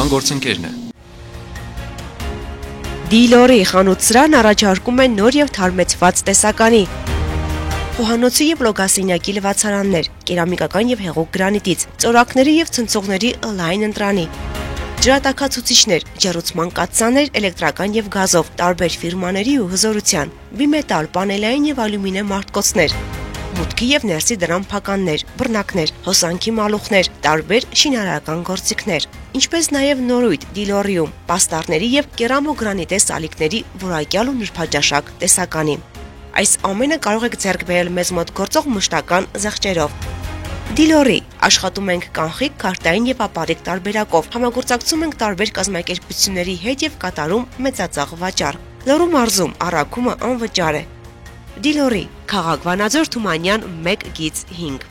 Գործընկերն է։ Դիլորի խանութ-սրահն առաջարկում է նոր եւ թարմեցված տեսականի խոհանոցի եւ լոգասենյակի լվացարաններ, կերամիկական եւ հեղուկ գրանիտից, ծորակների եւ ցնցողների լայն ընտրանի, ջրատաքացուցիչներ, ջեռուցման կաթսաներ, էլեկտրական եւ գազով, տարբեր ֆիրմաների ու հզորության, բիմետալ, պանելային եւ ալյումինե մարտկոցներ, մուտքի եւ ներսի դրամ փականներ, բռնակներ, հոսանքի մալուխներ, տարբեր շինարարական գործիքներ, ինչպես նաեւ նորույթ դիլորիում, պաստառների եւ կերամոգրանիտե սալիկների որակյալ ու նրբաճաշակ տեսականի։ Այս ամենը կարող եք ձեռք բերել մեզ մոտ գործող մշտական զեղչերով։ Դիլորի աշխատում ենք կանխիկ, քարտային եւ ապարիկ տարբերակով, համագործակցում ենք տարբեր կազմակերպությունների հետ եւ կատարում մեծածախ վաճառք։ Լոռու մարզում առաքումը անվճար է։ Դիլորի, Քաղաք Վանաձոր Թումանյան 1/5։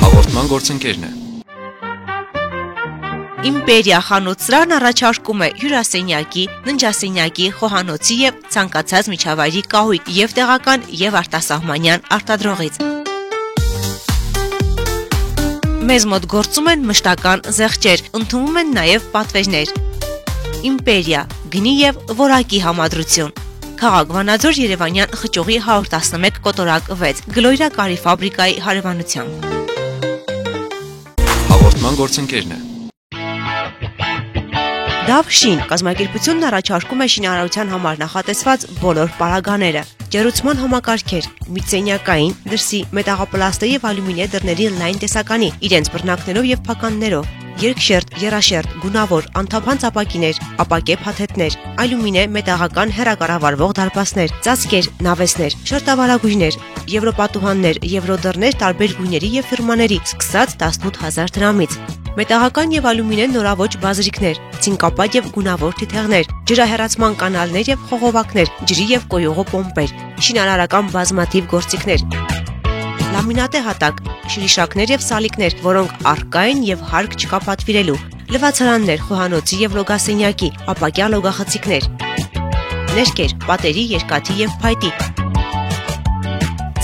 Հաղորդման գործընկերն է։ Իմպերիա խանութ-սրահն առաջարկում է հյուրասենյակի, ննջասենյակի, խոհանոցի եւ ցանկացած միջավայրի կահույք եւ տեղական եւ արտասահմանյան արտադրողից։ Մեզ մոտ գործում են մշտական զեղչեր, ընդունվում են նաեւ պատվերներ։ Իմպերիա, գնի եւ որակի համադրություն։ Քաղաք Վանաձոր Երևանյան խճուղի 111 կոտորակ 6 Գլոյրա կարի ֆաբրիկայի հարևանությամբ։ Հաղորդման գործընկերն է։ Դավշին կազմակերպությունն առաջարկում է շինարարության համար նախատեսված բոլոր պարագաները, ջեռուցման համակարգեր, միծենյակային, դրսի, մետաղապլաստե եւ ալյումինե դռների լայն տեսականի, իրենց բռնակներով եւ փականներով, երկշերտ, եռաշերտ, գունավոր, անթափանց ապակիներ, ապակե փաթեթներ, ալյումինե մետաղական հեռակառավարվող դարպասներ, ծածկեր, նավեսներ, շերտավարագույրներ, եվրոպատուհաններ, եվրոդռներ տարբեր գույների եւ ֆիրմաների, սկսած 18000 դրամից։ Մետաղական եւ ալյումինե նորաոճ բազրիկներ, ցինկապատ եւ գունավոր թիթեղներ, ջրահեռացման կանալներ եւ խողովակներ, ջրի եւ կոյուղու պոմպեր, շինարարական բազմաթիվ գործիքներ, լամինատե հատակ, շրիշակներ եւ սալիկներ, որոնք առկա են եւ հարկ չկա պատվիրելու, լվացարաններ, խոհանոցի եւ լոգասենյակի, ապակյա լոգախցիկներ, ներկեր, պատերի, երկաթի եւ փայտի,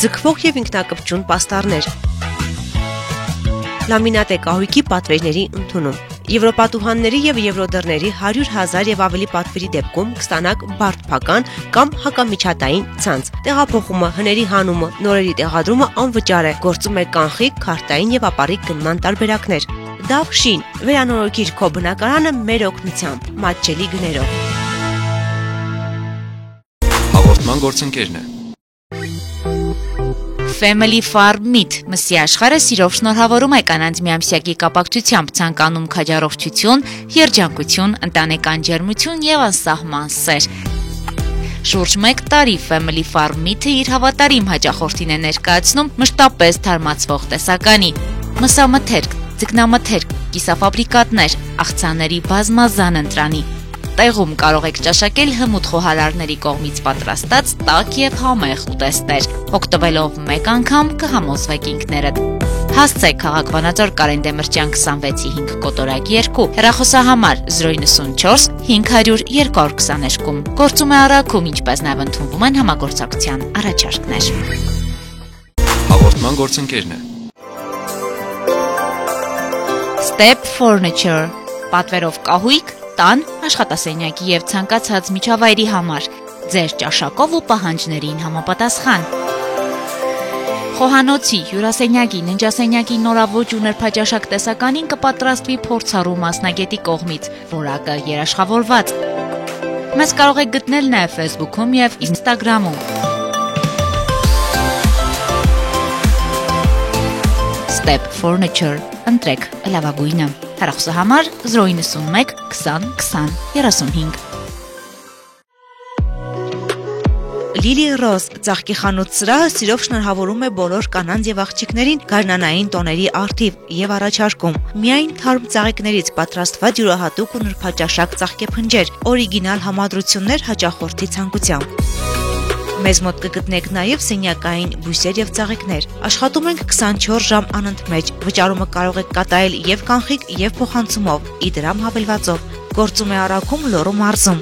ձգվող եւ ինքնակպչուն պաստառներ, լամինատե կահույքի պատվերների ընդունում։ Եվրոպատուհանների եւ եվրոդռների 100,000 եւ ավելի պատվերի դեպքում կստանաք բարդ փական կամ հակամիջհատային ցանց։ Տեղափոխումը, հների հանումը, նորերի տեղադրումը անվճար է։ Գործում է կանխիկ, քարտային եւ ապարիկ գնման տարբերակներ։ Դավշին, վերանորոգիր քո բնակարանը մեր օգնությամբ, մատչելի գներով։ Հաղորդման գործընկերն է։ Family Farm Meat մսի աշխարհը սիրով շնորհավորում է կանանց միամսյակի կապակցությամբ, ցանկանում քաջառողջություն, երջանկություն, ընտանեկան ջերմություն եւ անսահման սեր։ Շուրջ 1 տարի Family Farm Meat-ը իր հավատարիմ հաճախորդին է ներկայացնում մշտապես թարմացվող տեսականի, մսամթերք, ձկնամթերք, կիսաֆաբրիկատներ, աղցանների բազմազան ընտրանի։ Տեղում կարող եք ճաշակել հմուտ խոհարարների կողմից պատրաստած տաք եւ համեղ ուտեստներ։ Օգտվելով մեկ անգամ կհամոզվեք ինքներդ։ Հասցեք Քաղաք Վանաձոր Կարեն Դեմիրճյան 26-5 կոտորակ 2 հեռախոսահամար 094 500 222։ Գործում է առաքում, ինչպես նաև ընդունվում են համագործակցության առաջարկներ։ Հաղորդման գործընկերն է։ Step Furniture պատվերով կահույք տան, աշխատասենյակի եւ ցանկացած միջավայրի համար, ձեր ճաշակով ու պահանջներին համապատասխան։ Խոհանոցի, հյուրասենյակի, ննջասենյակի նորաոճ ու նրբաճաշակ տեսականին կպատրաստվի փորձառու մասնագետի կողմից, որակը երաշխավորված։ Մեզ կարող եք գտնել նաեւ Facebook-ում եւ Instagram-ում։ Step Furniture, ընտրեք լավագույնը։ Հեռախոսահամար 091 20 20 35։ Լիլի Ռոզ ծաղկի խանութ-սրահը սիրով շնորհավորում է բոլոր կանանց եւ աղջիկներին գարնանային տոների առթիվ եւ առաջարկում միայն թարմ ծաղիկներից պատրաստված յուրահատուկ ու նրբաճաշակ ծաղկեփնջեր, օրիգինալ համադրություններ հաճախորդի ցանկությամբ։ Մեզ մոտ կգտնեք նաև սենյակային բույսեր եւ ծաղիկներ։ Աշխատում ենք 24 ժամ անընդմեջ։ Վճարումը կարող եք կատարել եւ կանխիկ եւ փոխանցումով՝ Իդրամ հավելվածով։ Գործում է Արաքում, Լոռու մարզում։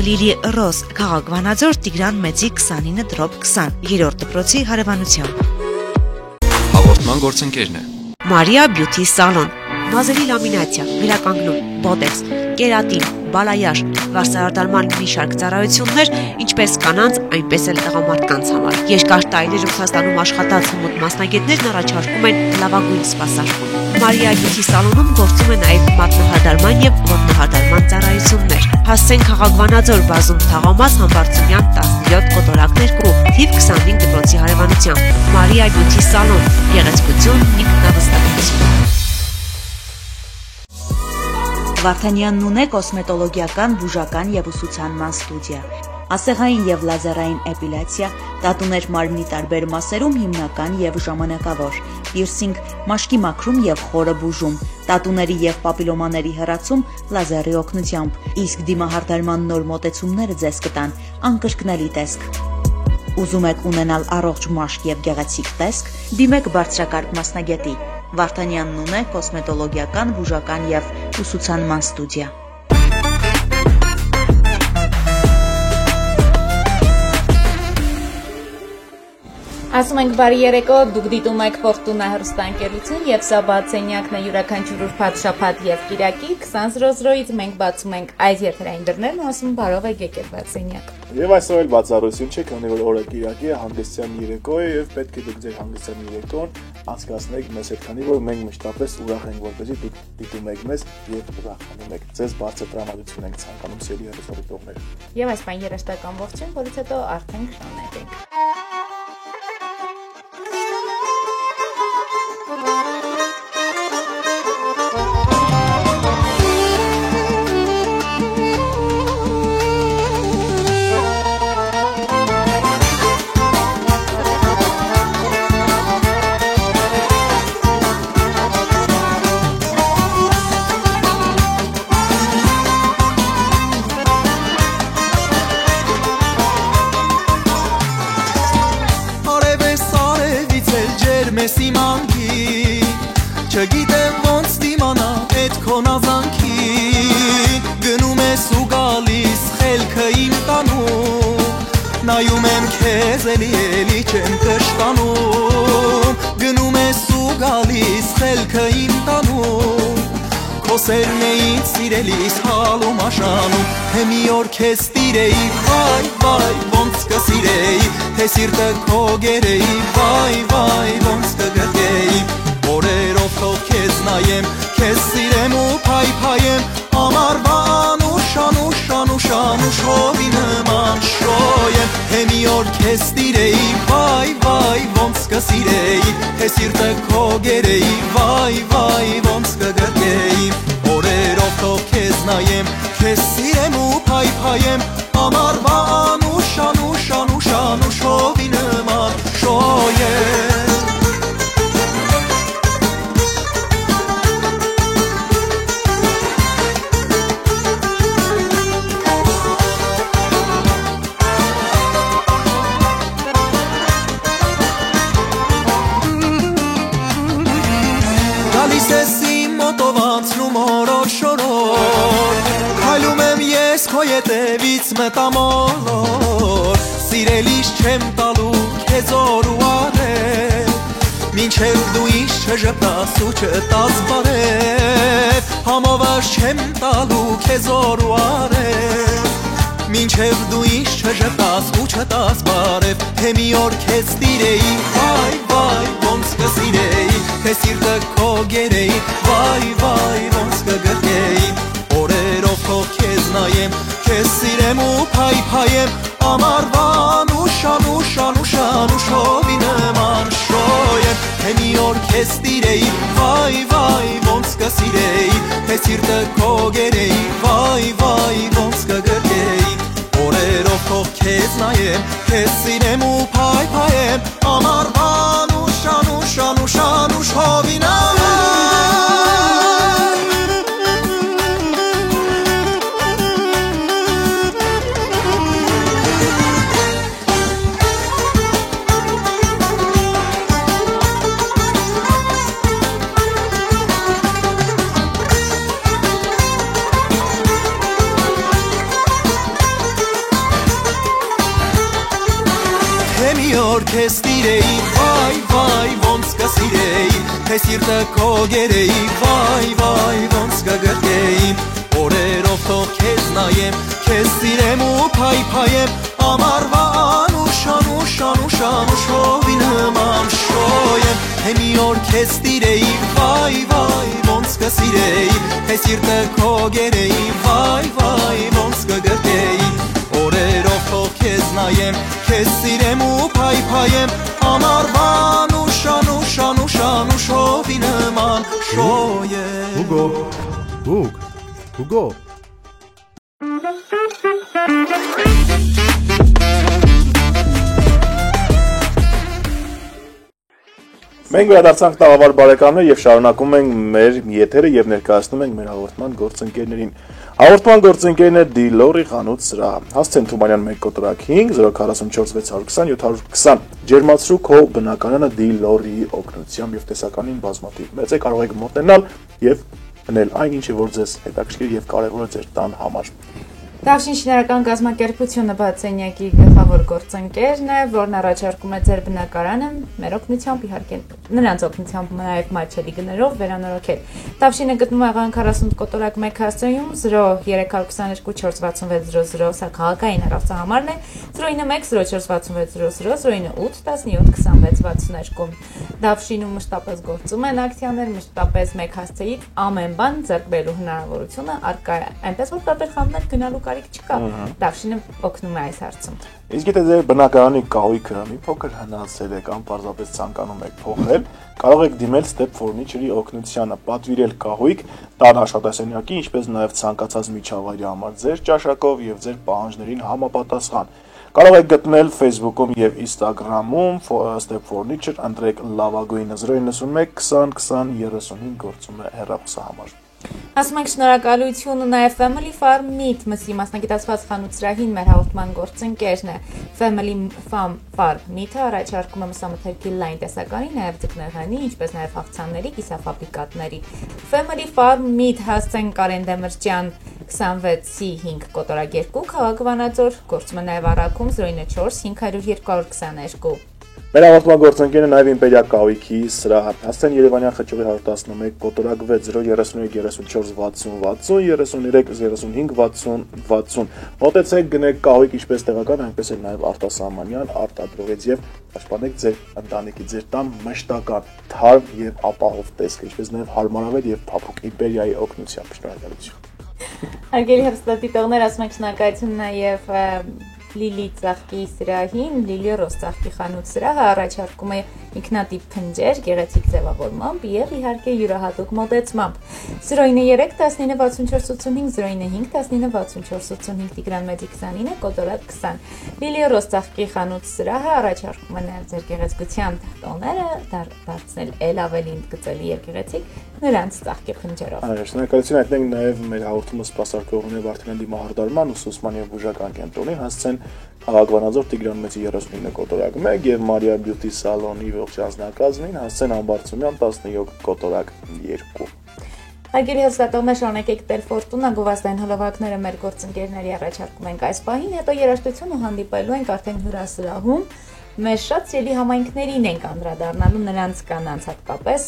Լիլի Ռոս, քաղաք Վանաձոր, Տիգրան Մեծի 29/20, 3-րդ դպրոցի հարևանությամբ։ Հաղորդման գործընկերն է։ Մարիա Բյութի սալոն, մազերի լամինացիա, վերականգնում, բոտեքս, կերատին, բալայաշ, վարսարդարման մի շարք ծառայություններ, ինչպես կանանց, այնպես էլ տղամարդկանց համար։ Երկար տարիներ Ռուսաստանում աշխատած հմուտ մասնագետներն առաջարկում են լավագույն սպասարկում։ Մարիա Բյութի սալոնում գործում է նաև մատնահարդարման եւ ոտնահարդարման ծառայություններ։ Հասցեն քաղաք Վանաձոր, բազում Թաղամաս, Համբարձումյան 17 կոտորակներ կու, թիվ 25 դպրոցի հարևանությամբ։ Մարիա Բյութի սալոն, գեղեցկություն, ինքնավստահություն։ Վարդանյանն ունե կոսմետոլոգիական, բուժական եւ ուսուցանման ստուդիա, ասեղային եւ լազերային էպիլյացիա, տատուներ մարմնի տարբեր մասերում հիմնական եւ ժամանակավոր, պիրսինգ, մաշկի մաքրում եւ խորը բուժում, տատուների եւ պապիլոմաների հեռացում լազերի օգնությամբ, իսկ դիմահարդարման նոր մոտեցումները ձեզ կտան անկրկնելի տեսք։ Ուզում եք ունենալ առողջ մաշկ եւ գեղեցիկ տեսք, դիմեք բարձրակարգ մասնագետի։ Վարդանյանն ունե կոսմետոլոգիական, բուժական եւ ուսուցանման ստուդիա։ Ասում ենք բարի երեկո, դուք դիտում եք Ֆորտունա հեռուստաընկերություն եւ սա բացենյակն է յուրաքանչյուր ուրբաթ, շաբաթ եւ կիրակի 20:00-ից մենք բացում ենք այս եթերային դռներն ու ասում բարով եք եկել բացենյակ։ Եվ այսօր էլ բացառություն չէ, քանի որ օրը կիրակի է, հանգստյան երեկո է եւ պետք է դուք ձեր հանգստյան երեկոն անցկացնեք մեզ հետ, քանի որ մենք մշտապես ուրախ ենք, որպեսզի դուք դիտում եք մեզ եւ ուրախանում եք։ Ձեզ բարձր տրամադրություն ենք ցանկանում սերի հեռուստադիտողներ։ Եվ այս բան երաշտական ողջույն, որից հետո արդեն կշարունակենք։ Չգիտեմ ոնց դիմանա էդ քո նազանքին, գնում ես ու գալիս խելքը իմ տանում, նայում եմ քեզ էլի չեմ կշտանում, գնում ես ու գալիս խելքը իմ տանում, քո սերն է ինձ սիրելիս հալում աշանում, թե մի օր քեզ տիրեի, վայ, ոնց կսիրեի, թե սիրտը քո գերեի, վայ, ոնց կգրկեի, օրերով թող քեզ նայեմ, քեզ սիրեմ ու փայփայեմ, ամառվան ու շանուշ հովի նման շոյեմ, թե մի օր քեզ տիրեի, վայ, ոնց կսիրեի, թե սիրտը քո գերեի, վայ, ոնց կգրկեի, օրերով թող քեզ նայեմ, քեզ սիրեմ ու փայփայեմ, ամառվան ու շանուշ հովի նման շոյեմ։ Քո ետևից մտամոլոր, սիրելիս չեմ տալու քեզ օր ու արև, մինչև դու ինձ չժպտաս ու չտաս բարև, համովաշ չեմ տալու քեզ օր ու արև, մինչև դու ինձ չժպտաս ու չտաս բարև, թե մի օր քեզ տիրեի, վայ, ոնց կսիրեի, թե սիրտը քո գերեի, վայ, ոնց կգրկեի, օրերով թող քեզ նայեմ, քեզ սիրեմ ու փայփայեմ, ամառվան ու շանուշ հովի նման շոյեմ, թե մի օր քեզ տիրեի, վայ, ոնց կսիրեի, թե սիրտը քո գերեի, վայ, ոնց կգրկեի, օրերով թող քեզ նայեմ, քեզ սիրեմ ու փայփայեմ, ամառվան ու շանուշ հովի նման օր քեզ տիրեի, վայ, ոնց կսիրեի, թե սիրտը քո գերեի, վայ, ոնց կգրկեի, օրերով թող քեզ նայեմ, քեզ սիրեմ ու փայփայեմ, ամառվա անուշ հովի նման շոյեմ, թե մի օր քեզ տիրեի, վայ, ոնց կսիրեի, թե սիրտը քո գերեի, վայ, ոնց կգրկեի, օրերով թող քեզ նայեմ, քեզ սիրեմ ու փայփայեմ, ամառվա անուշ հովի նման շոյեմ։ Հուգո Մենք վերադարձանք տաղավար բարեկամներ եւ շարունակում ենք մեր եթերը եւ ներկայացնում ենք մեր հաղորդման գործընկերներին։ Հաղորդման գործընկերն է Դիլորի խանութ սրահը։ Հասցեն Թումանյան 1 կոտրակ 5 044 620 720 ջերմացրու քո բնակարանը Դիլորի օգնությամբ եւ տեսականին բազմաթիվ մեծ է կարող եք մոտենալ եւ գնել այն ինչը որ ձեզ հետաքրքիր եւ կարեւոր է ձեր տան համար։ Դավշին շինարական կազմակերպությունը բացենյակի գլխավոր գործընկերն է, որն առաջարկում է ձեր բնակարանը մեր օգնությամբ իհարկե նրանց օգնությամբ նաև մատչելի գներով վերանորոգել։ Դավշինը գտնվում է Աղան 48 կոտորակ 1 հասցեում 0322 46600 սա քաղաքային հեռախոսահամարն է 091 046600 098 17 26 62 Դավշինում մշտապես գործում են ակցիաներ, մշտապես մեկ հասցեից ամեն բան ձեռք բերելու հնարավորությունը առկա է, այնպես որ տարբեր խանութներ գնալու կարիք չկա։ Դավշինը օգնում է այս հարցում։ Իսկ եթե ձեր բնակարանի կահույքը մի փոքր հնացել է կամ պարզապես ցանկանում եք փոխել, կարող եք դիմել Step Furniture-ի օգնությանը, պատվիրել կահույք, տան աշխատասենյակի, ինչպես նաև ցանկացած միջավայրի համար ձեր ճաշակով եւ ձեր պահանջներին համապատասխան։ Կարող եք գտնել Facebook-ում եւ Instagram-ում Step Furniture, ընտրեք լավագույնը 091 20 20 35 գործում է հեռախոսահամար։ Ասում ենք շնորհակալություն նաև Family Farm Meat մսի մասնագիտացված խանութ սրահին մեր հաղորդման գործընկերն է։ Family Farm Meat-ը առաջարկում է մսամթերքի լայն տեսականի, նաև ձկնեղանի, ինչպես նաև հաղթանների, կիսաֆաբրիկատների։ Family Farm Meat հասցեն Կարեն Դեմիրճյան 26C5 կոտորակ 2 քաղաք Վանաձոր, գործում է նաև առաքում 094 500 222 Մեր հաղորդման գործընկերն է նաև Իմպերիա կահույքի սրահը։ Հասցեն Երևանյան խճուղի 111 կոտորակ 6 033 34 60 60 33 35 60 Մոտեցեք գնեք կահույք ինչպես տեղական, այնպես էլ նաև արտասահմանյան արտադրողից եւ պաշտպանեք ձեր ընտանիքի, ձեր տան մշտական թարմ եւ ապահով տեսքը, ինչպես նաև հարմարավետ եւ փափուկ Իմպերիայի օգնությամբ։ Շնորհակալություն։ Արգելի հեռուստադիտողներ, ասում ենք շնորհակալություն նաև Լիլի ծաղկի սրահին, Լիլի ռոս ծաղկի խանութ սրահը առաջարկում է ինքնատիպ փնջեր, գեղեցիկ ձևավորմամբ եւ իհարկե յուրահատուկ մոտեցմամբ։ 093 196485 095 196485 Տիգրան Մեծի 29 կոտորակ 20 Լիլի ռոս ծաղկի խանութ սրահը առաջարկում է նաեւ ձեր գեղեցկության տոները դարձնել ել ավելի ընդգծելի եւ գեղեցիկ նրանց ծաղկի փնջերով։ Շնորհակալություն հայտնենք նաեւ մեր հաղորդումը սպասարկողն է Վարդանյան դիմահարդարման ուսուցման եւ բուժական կենտրոնին հասցեն Քաղաք Վանաձոր Տիգրան Մեծի 39 կոտորակ 1 եւ Մարիա Բյուտի սալոնի ողջ անձնակազմին հասցեն Համբարձումյան 17 կոտորակ 2 Արգելի հստատողներ շարունակեք տել ֆորտունա գովազդային հոլովակները մեր գործընկերների առաջարկում ենք այս պահին, հետո երաժշտություն ու հանդիպելու ենք արդեն հյուրասրահում Մեր շատ սիրելի համայնքներին ենք անդրադառնալու նրանց կանանց հատկապես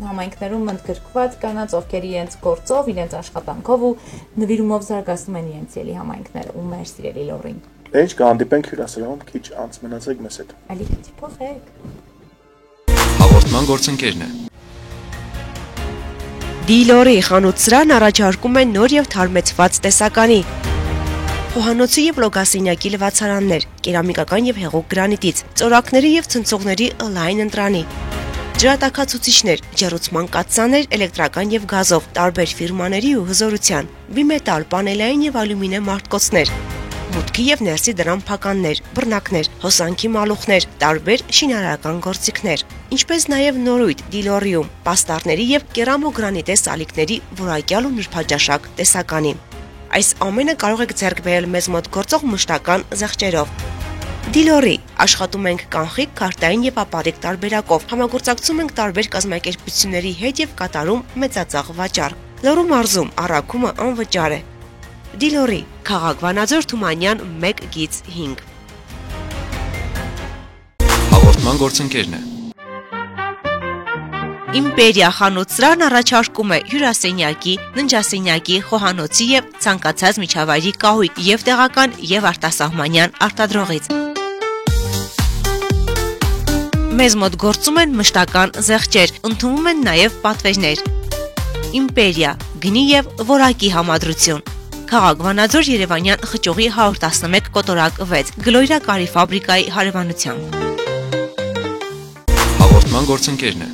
համայնքներում ընդգրկված կանանց, ովքեր իրենց գործով, իրենց աշխատանքով ու նվիրումով զարգացնում են իրենց սիրելի համայնքները ու մեր սիրելի լորին։ Ինչ կհանդիպենք հյուրասրահում քիչ անց մնացեք մեզ հետ։ Ալի փոխեք։ Հաղորդման գործընկերն է։ Դիլորի խանութ սրահն առաջարկում է նոր եւ թարմեցված տեսականի Խոհանոցի եւ լոգասենյակի լվացարաններ, կերամիկական եւ հեղուկ գրանիտից, ծորակների եւ ցնցողների լայն ընտրանի, ջրատաքացուցիչներ, ջեռուցման կաթսաներ, էլեկտրական եւ գազով, տարբեր ֆիրմաների ու հզորության, բիմետալ, պանելային եւ ալյումինե մարտկոցներ, մուտքի եւ ներսի դրամ փականներ, բռնակներ, հոսանքի մալուխներ, տարբեր շինարարական գործիքներ, ինչպես նաեւ նորույթ Դիլորիում, պաստառների եւ կերամոգրանիտե սալիկների որակյալ ու նրբաճաշակ տեսականի։ Այս ամենը կարող եք ձեռք բերել մեզ մոտ գործող մշտական զեղչերով։ Դիլորի աշխատում ենք կանխիկ, քարտային եւ ապարիկ տարբերակով։ Համագործակցում ենք տարբեր կազմակերպությունների հետ եւ կատարում մեծածախ վաճառք։ Լոռու մարզում առաքումը անվճար է։ Դիլորի, Քաղաք Վանաձոր Թումանյան 1/5 Հաղորդման գործընկերն է։ Իմպերիա խանութ-սրահն առաջարկում է հյուրասենյակի, ննջասենյակի, խոհանոցի եւ ցանկացած միջավայրի կահույք եւ տեղական եւ արտասահմանյան արտադրողից։ Մեզ մոտ գործում են մշտական զեղչեր, ընդունվում են նաեւ պատվերներ։ Իմպերիա, գնի եւ որակի համադրություն։ Քաղաք Վանաձոր Երևանյան խճուղի 111 կոտորակ 6 Գլոյրա կարի ֆաբրիկայի հարևանությամբ։ Հաղորդման գործընկերն է։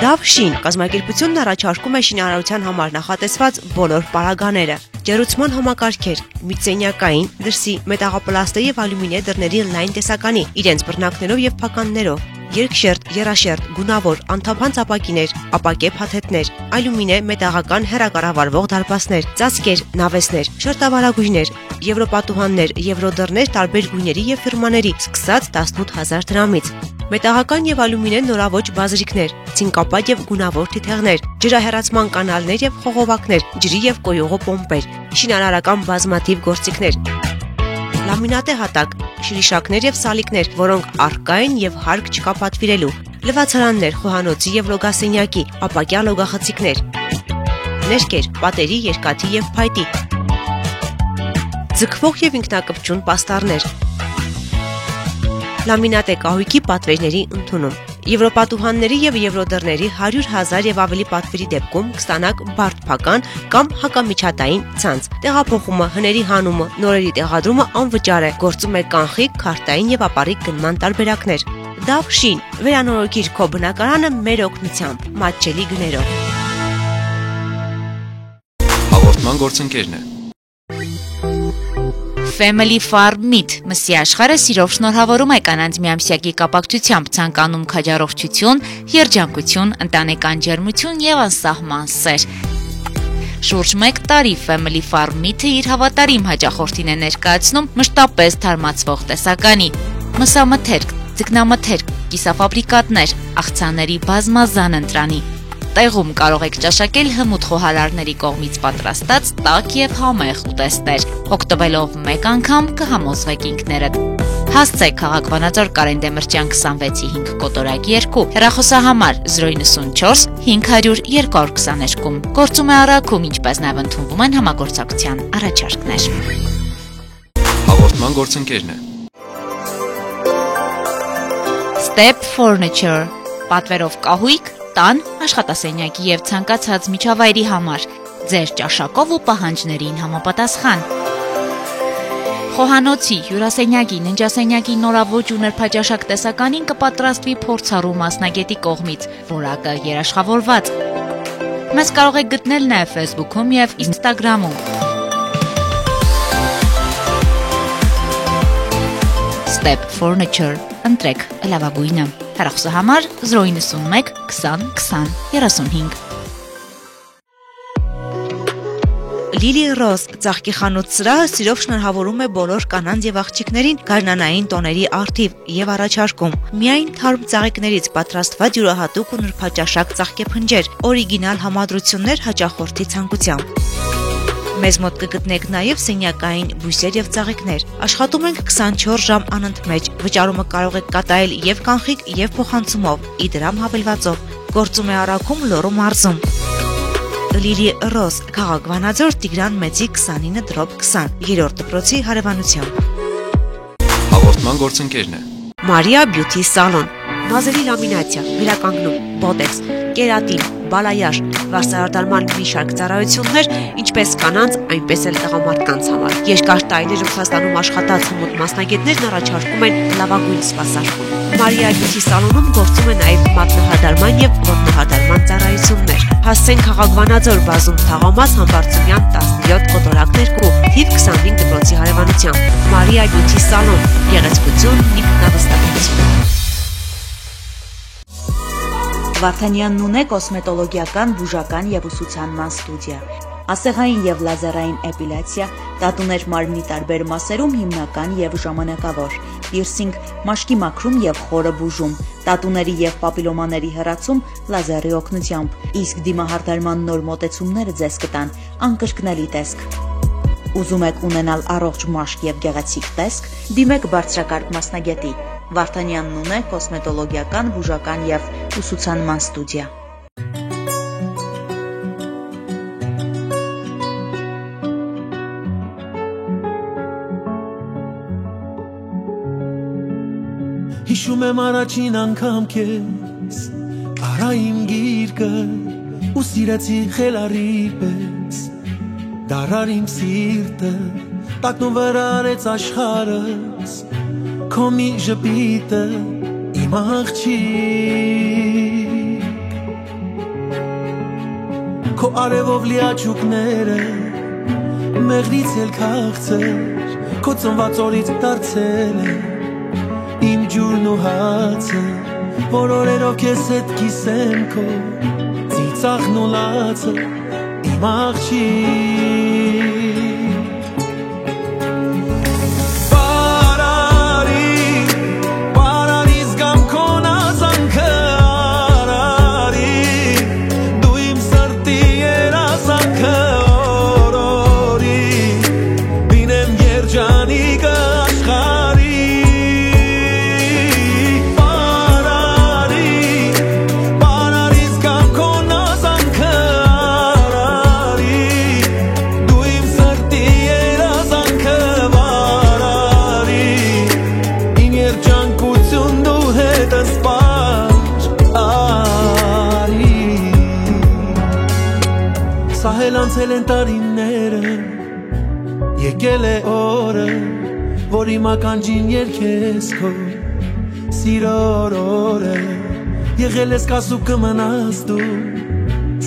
Դավշին կազմակերպությունն առաջարկում է շինարարության համար նախատեսված բոլոր պարագաները, ջերուցման համակարգեր, միծենյակային, դրսի, մետաղապլաստե եւ ալյումինե դռների լայն տեսականի, իրենց բռնակներով եւ փականներով, երկշերտ, եռաշերտ, գունավոր, անթափանց ապակիներ, ապակե փաթեթներ, ալյումինե մետաղական հեռակառավարվող դարպասներ, ծածկեր, նավեսներ, շերտավարագույրներ, եվրոպատուհաններ, եվրոդռներ տարբեր գույների եւ ֆիրմաների, սկսած 18000 դրամից։ Մետաղական եւ ալյումինե նորաոճ բազրիկներ, ցինկապատ եւ գունավոր թիթեղներ, ջրահեռացման կանալներ եւ խողովակներ, ջրի եւ կոյուղու պոմպեր, շինարարական բազմաթիվ գործիքներ, լամինատե հատակ, շրիշակներ եւ սալիկներ, որոնք առկա են եւ հարկ չկա պատվիրելու, լվացարաններ, խոհանոցի եւ լոգասենյակի, ապակյա լոգախցիկներ, ներկեր, պատերի, երկաթի եւ փայտի, ձգվող եւ ինքնակպչուն պաստառներ, լամինատե կահույքի պատվերների ընդունում։ Եվրոպատուհանների եւ եվրոդռների 100,000 եւ ավելի պատվերի դեպքում կստանաք բարդ փական կամ հակամիջատային ցանց։ Տեղափոխումը, հների հանումը, նորերի տեղադրումը անվճար է։ Գործում է կանխիկ, քարտային եւ ապառիկ գնման տարբերակներ։ Դավշին, վերանորոգիր քո բնակարանը մեր օգնությամբ, մատչելի գներով։ Հաղորդման գործընկերն է։ Family Farm Meat մսի աշխարհը սիրով շնորհավորում է կանանց միամսյակի կապակցությամբ ցանկանում քաջառողջություն, երջանկություն, ընտանեկան ջերմություն եւ անսահման սեր։ Շուրջ 1 տարի Family Farm Meat-ը իր հավատարիմ հաճախորդին է ներկայացնում մշտապես թարմացվող տեսականի, մսամթերք, ձկնամթերք, կիսաֆաբրիկատներ, աղցանների բազմազան ընտրանի։ Տեղում կարող եք ճաշակել հմուտ խոհարարների կողմից պատրաստած տաք եւ համեղ ուտեստեր։ Օգտվելով մեկ անգամ կհամոզվեք ինքներդ։ Հասցեք քաղաք Վանաձոր Կարեն Դեմիրճյան 26-5 կոտորակ 2 հեռախոսահամար 094 500 222։ Գործում է առաքում, ինչպես նաև ընդունվում են համագործակցության առաջարկներ։ Հաղորդման գործընկերն է։ Step Furniture պատվերով կահույք տան, աշխատասենյակի եւ ցանկացած միջավայրի համար ձեր ճաշակով ու պահանջներին համապատասխան։ Խոհանոցի, հյուրասենյակի, ննջասենյակի նորաոճ ու նրբաճաշակ տեսականին կպատրաստվի փորձառու մասնագետի կողմից, որակը երաշխավորված։ Մեզ կարող եք գտնել նաեւ Facebook-ում եւ Instagram-ում։ Step Furniture, ընտրեք լավագույնը։ Հեռախոսահամար 091 20 20 35։ Լիլի Ռոզ ծաղկի խանութ-սրահը սիրով շնորհավորում է բոլոր կանանց եւ աղջիկներին գարնանային տոների առթիվ եւ առաջարկում միայն թարմ ծաղիկներից պատրաստված յուրահատուկ ու նրբաճաշակ ծաղկեփնջեր, օրիգինալ համադրություններ հաճախորդի ցանկությամբ։ Մեզ մոտ կգտնեք նաև սենյակային բույսեր եւ ծաղիկներ։ Աշխատում ենք 24 ժամ անընդմեջ։ Վճարումը կարող եք կատարել եւ կանխիկ եւ փոխանցումով, իդրամ հավելվածով։ Գործում է առաքում Լոռու մարզում։ Լիլի Ռոզ, քաղաք Վանաձոր Տիգրան Մեծի 29/20, 3-րդ դպրոցի հարևանությամբ։ Հաղորդման գործընկերն է։ Մարիա Բյութի սալոն, մազերի լամինացիա, վերականգնում, բոտեքս, կերատին, բալայաշ, վարսարդարման մի շարք ծառայություններ, ինչպես կանանց, այնպես էլ տղամարդկանց համար։ Երկար տարիներ Ռուսաստանում աշխատած հմուտ մասնագետներն առաջարկում են լավագույն սպասարկում։ Մարիա Բյութի սալոնում գործում է նաև մատնահարդարման եւ ոտնահարդարման ծառայություններ։ Հասցեն քաղաք Վանաձոր բազում Թաղամաս Համբարձումյան 17 կոտորակ 2, թիվ 25 դպրոցի հարևանությամբ։ Մարիա Բյութի սալոն, գեղեցկություն, ինքնավստահություն։ Վարդանյանն ունե կոսմետոլոգիական, բուժական եւ ուսուցանման ստուդիա, ասեղային եւ լազերային էպիլյացիա, տատուներ մարմնի տարբեր մասերում հիմնական եւ ժամանակավոր, պիրսինգ, մաշկի մաքրում եւ խորը բուժում, տատուների եւ պապիլոմաների հեռացում լազերի օգնությամբ, իսկ դիմահարդարման նոր մոտեցումները ձեզ կտան անկրկնելի տեսք։ Ուզում եք ունենալ առողջ մաշկ եւ գեղեցիկ տեսք, դիմեք բարձրակարգ մասնագետի։ Վարդանյանն ունե կոսմետոլոգիական, բուժական եւ ուսուցանման ստուդիա։ Հիշում եմ առաջին անգամ քեզ, արա իմ գիրկը, ու սիրեցի խելարի պես, դարար իմ սիրտը, տակնու վրա արեց աշխարհս, քո մի ժպիտը, իմ աղջիկ, քո արևով լի աչուկները, մեղրից էլ քաղցր, քո ծնված օրից դարձել է իմ ջուրն ու հացը, որ օրերով քեզ հետ կիսեմ քո ծիծաղն ու լացը, իմ աղջիկ։ Բարարի զգամ քո նազանքը, արարի, դու իմ սրտի երազանքը, օրորի, բինեմ երջանիկը աշխարհի։ Անցել են տարիները, եկել է օրը, որ իմ ականջին երգես քո սիրո օրը, եղել ես կասու կմնաս դու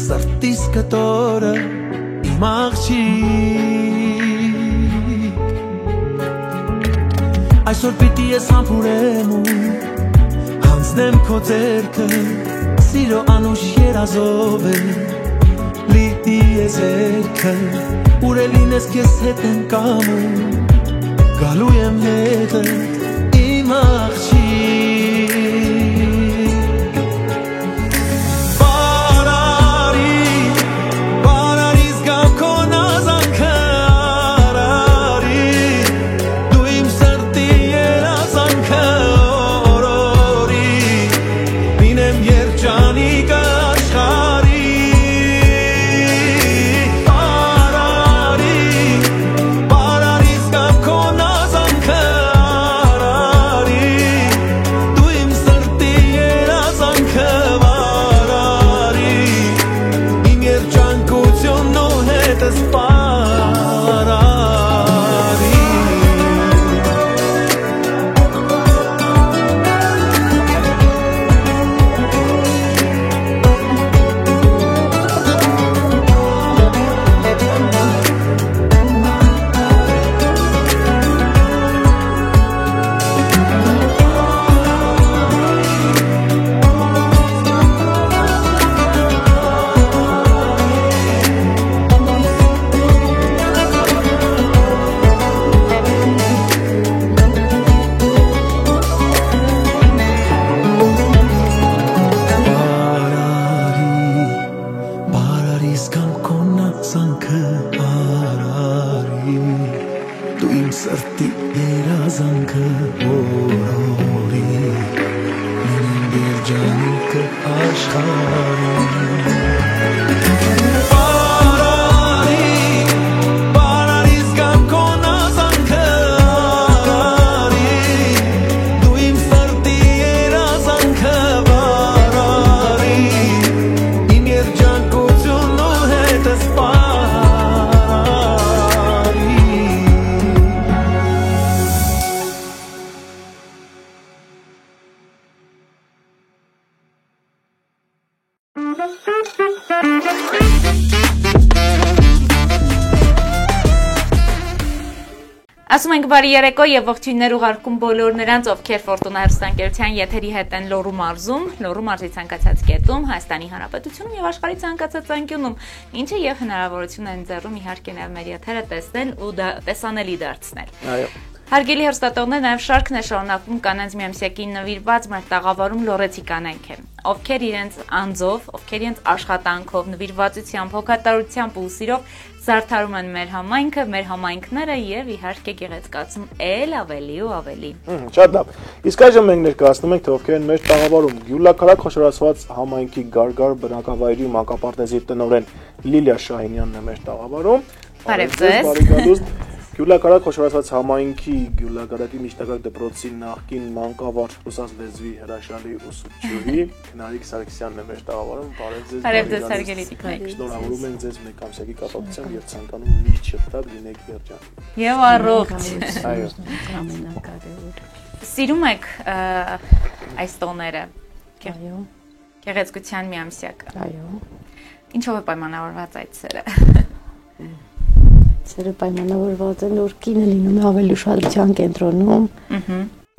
սրտիս կտորը, իմ աղջիկ։ Այսօր պիտի ես համբուրեմ ու հանձնեմ քո ձեռքը, սիրո անուշ երազով է լիտի ես երգը, ուր է լինես քեզ հետ եմ կամում, գալու եմ հետը, իմ աղջիկ։ Բարարի զգամ քո նազանքը, արարի, դու իմ սրտի երազանքը, օրորի, լինեմ երջանիկը աշխարհի։ Ասում ենք բարի երեկո եւ ողջույններ ուղարկում բոլոր նրանց, ովքեր Ֆորտունա հեռուստաընկերության եթերի հետ են Լոռու մարզում, Լոռու մարզի ցանկացած կետում, Հայաստանի Հանրապետությունում եւ աշխարհի ցանկացած անկյունում, ինչը եւ հնարավորություն է ընձեռում իհարկե նաեւ մեր եթերը տեսնել ու տեսանելի դարձնել։ Այո։ Հարգելի հեռուստատողներ, նաև շարքն է շարունակվում կանանց միամսյակին նվիրված մարտաղավարում լորեցի կանայք են, ովքեր իրենց անձով, ովքեր իրենց աշխատանքով, նվիրվածությամբ, հոգատարությամբ ու սիրով զարդարում են մեր համայնքը, մեր համայնքները եւ իհարկե գեղեցկացում էլ ավելի ու ավելի։ Շատ լավ։ Իսկ այժմ մենք ներկայացնում ենք, թե ովքեր են մեր տաղավարում։ Գյուլաքարակ խոշորացված համայնքի Գարգար բնակավայրի մանկապարտեզի տնօրեն Լիլիա Շահինյանն է մեր տաղավարում։ Բարև ձեզ։ Գյուլաքարակ խոշորացված համայնքի Գյուլագարատի միջնակարգ դպրոցի նախկին մանկավար ռուսաց լեզվի հրաշալի ուսուցչուհի Քնարիկ Սարգսյանն է մեր տաղավարում։ Բարև ձեզ, հարգելի տիկնայք։ Շնորհավորում ենք ձեզ մեկ ամսյակի կապակցությամբ եւ ցանկանում միշտ շփթակ լինեք երջանիկ։ Եվ առողջ։ Այո։ Ամենակարևորը։ Սիրում եք այս տոները։ Այո։ Գեղեցկության միամսյակը։ Այո։ Ինչով է պայմանավորված այդ սերը։ Սերը պայմանավորված է, որ կինը լինում է ավելի ուշադրության կենտրոնում։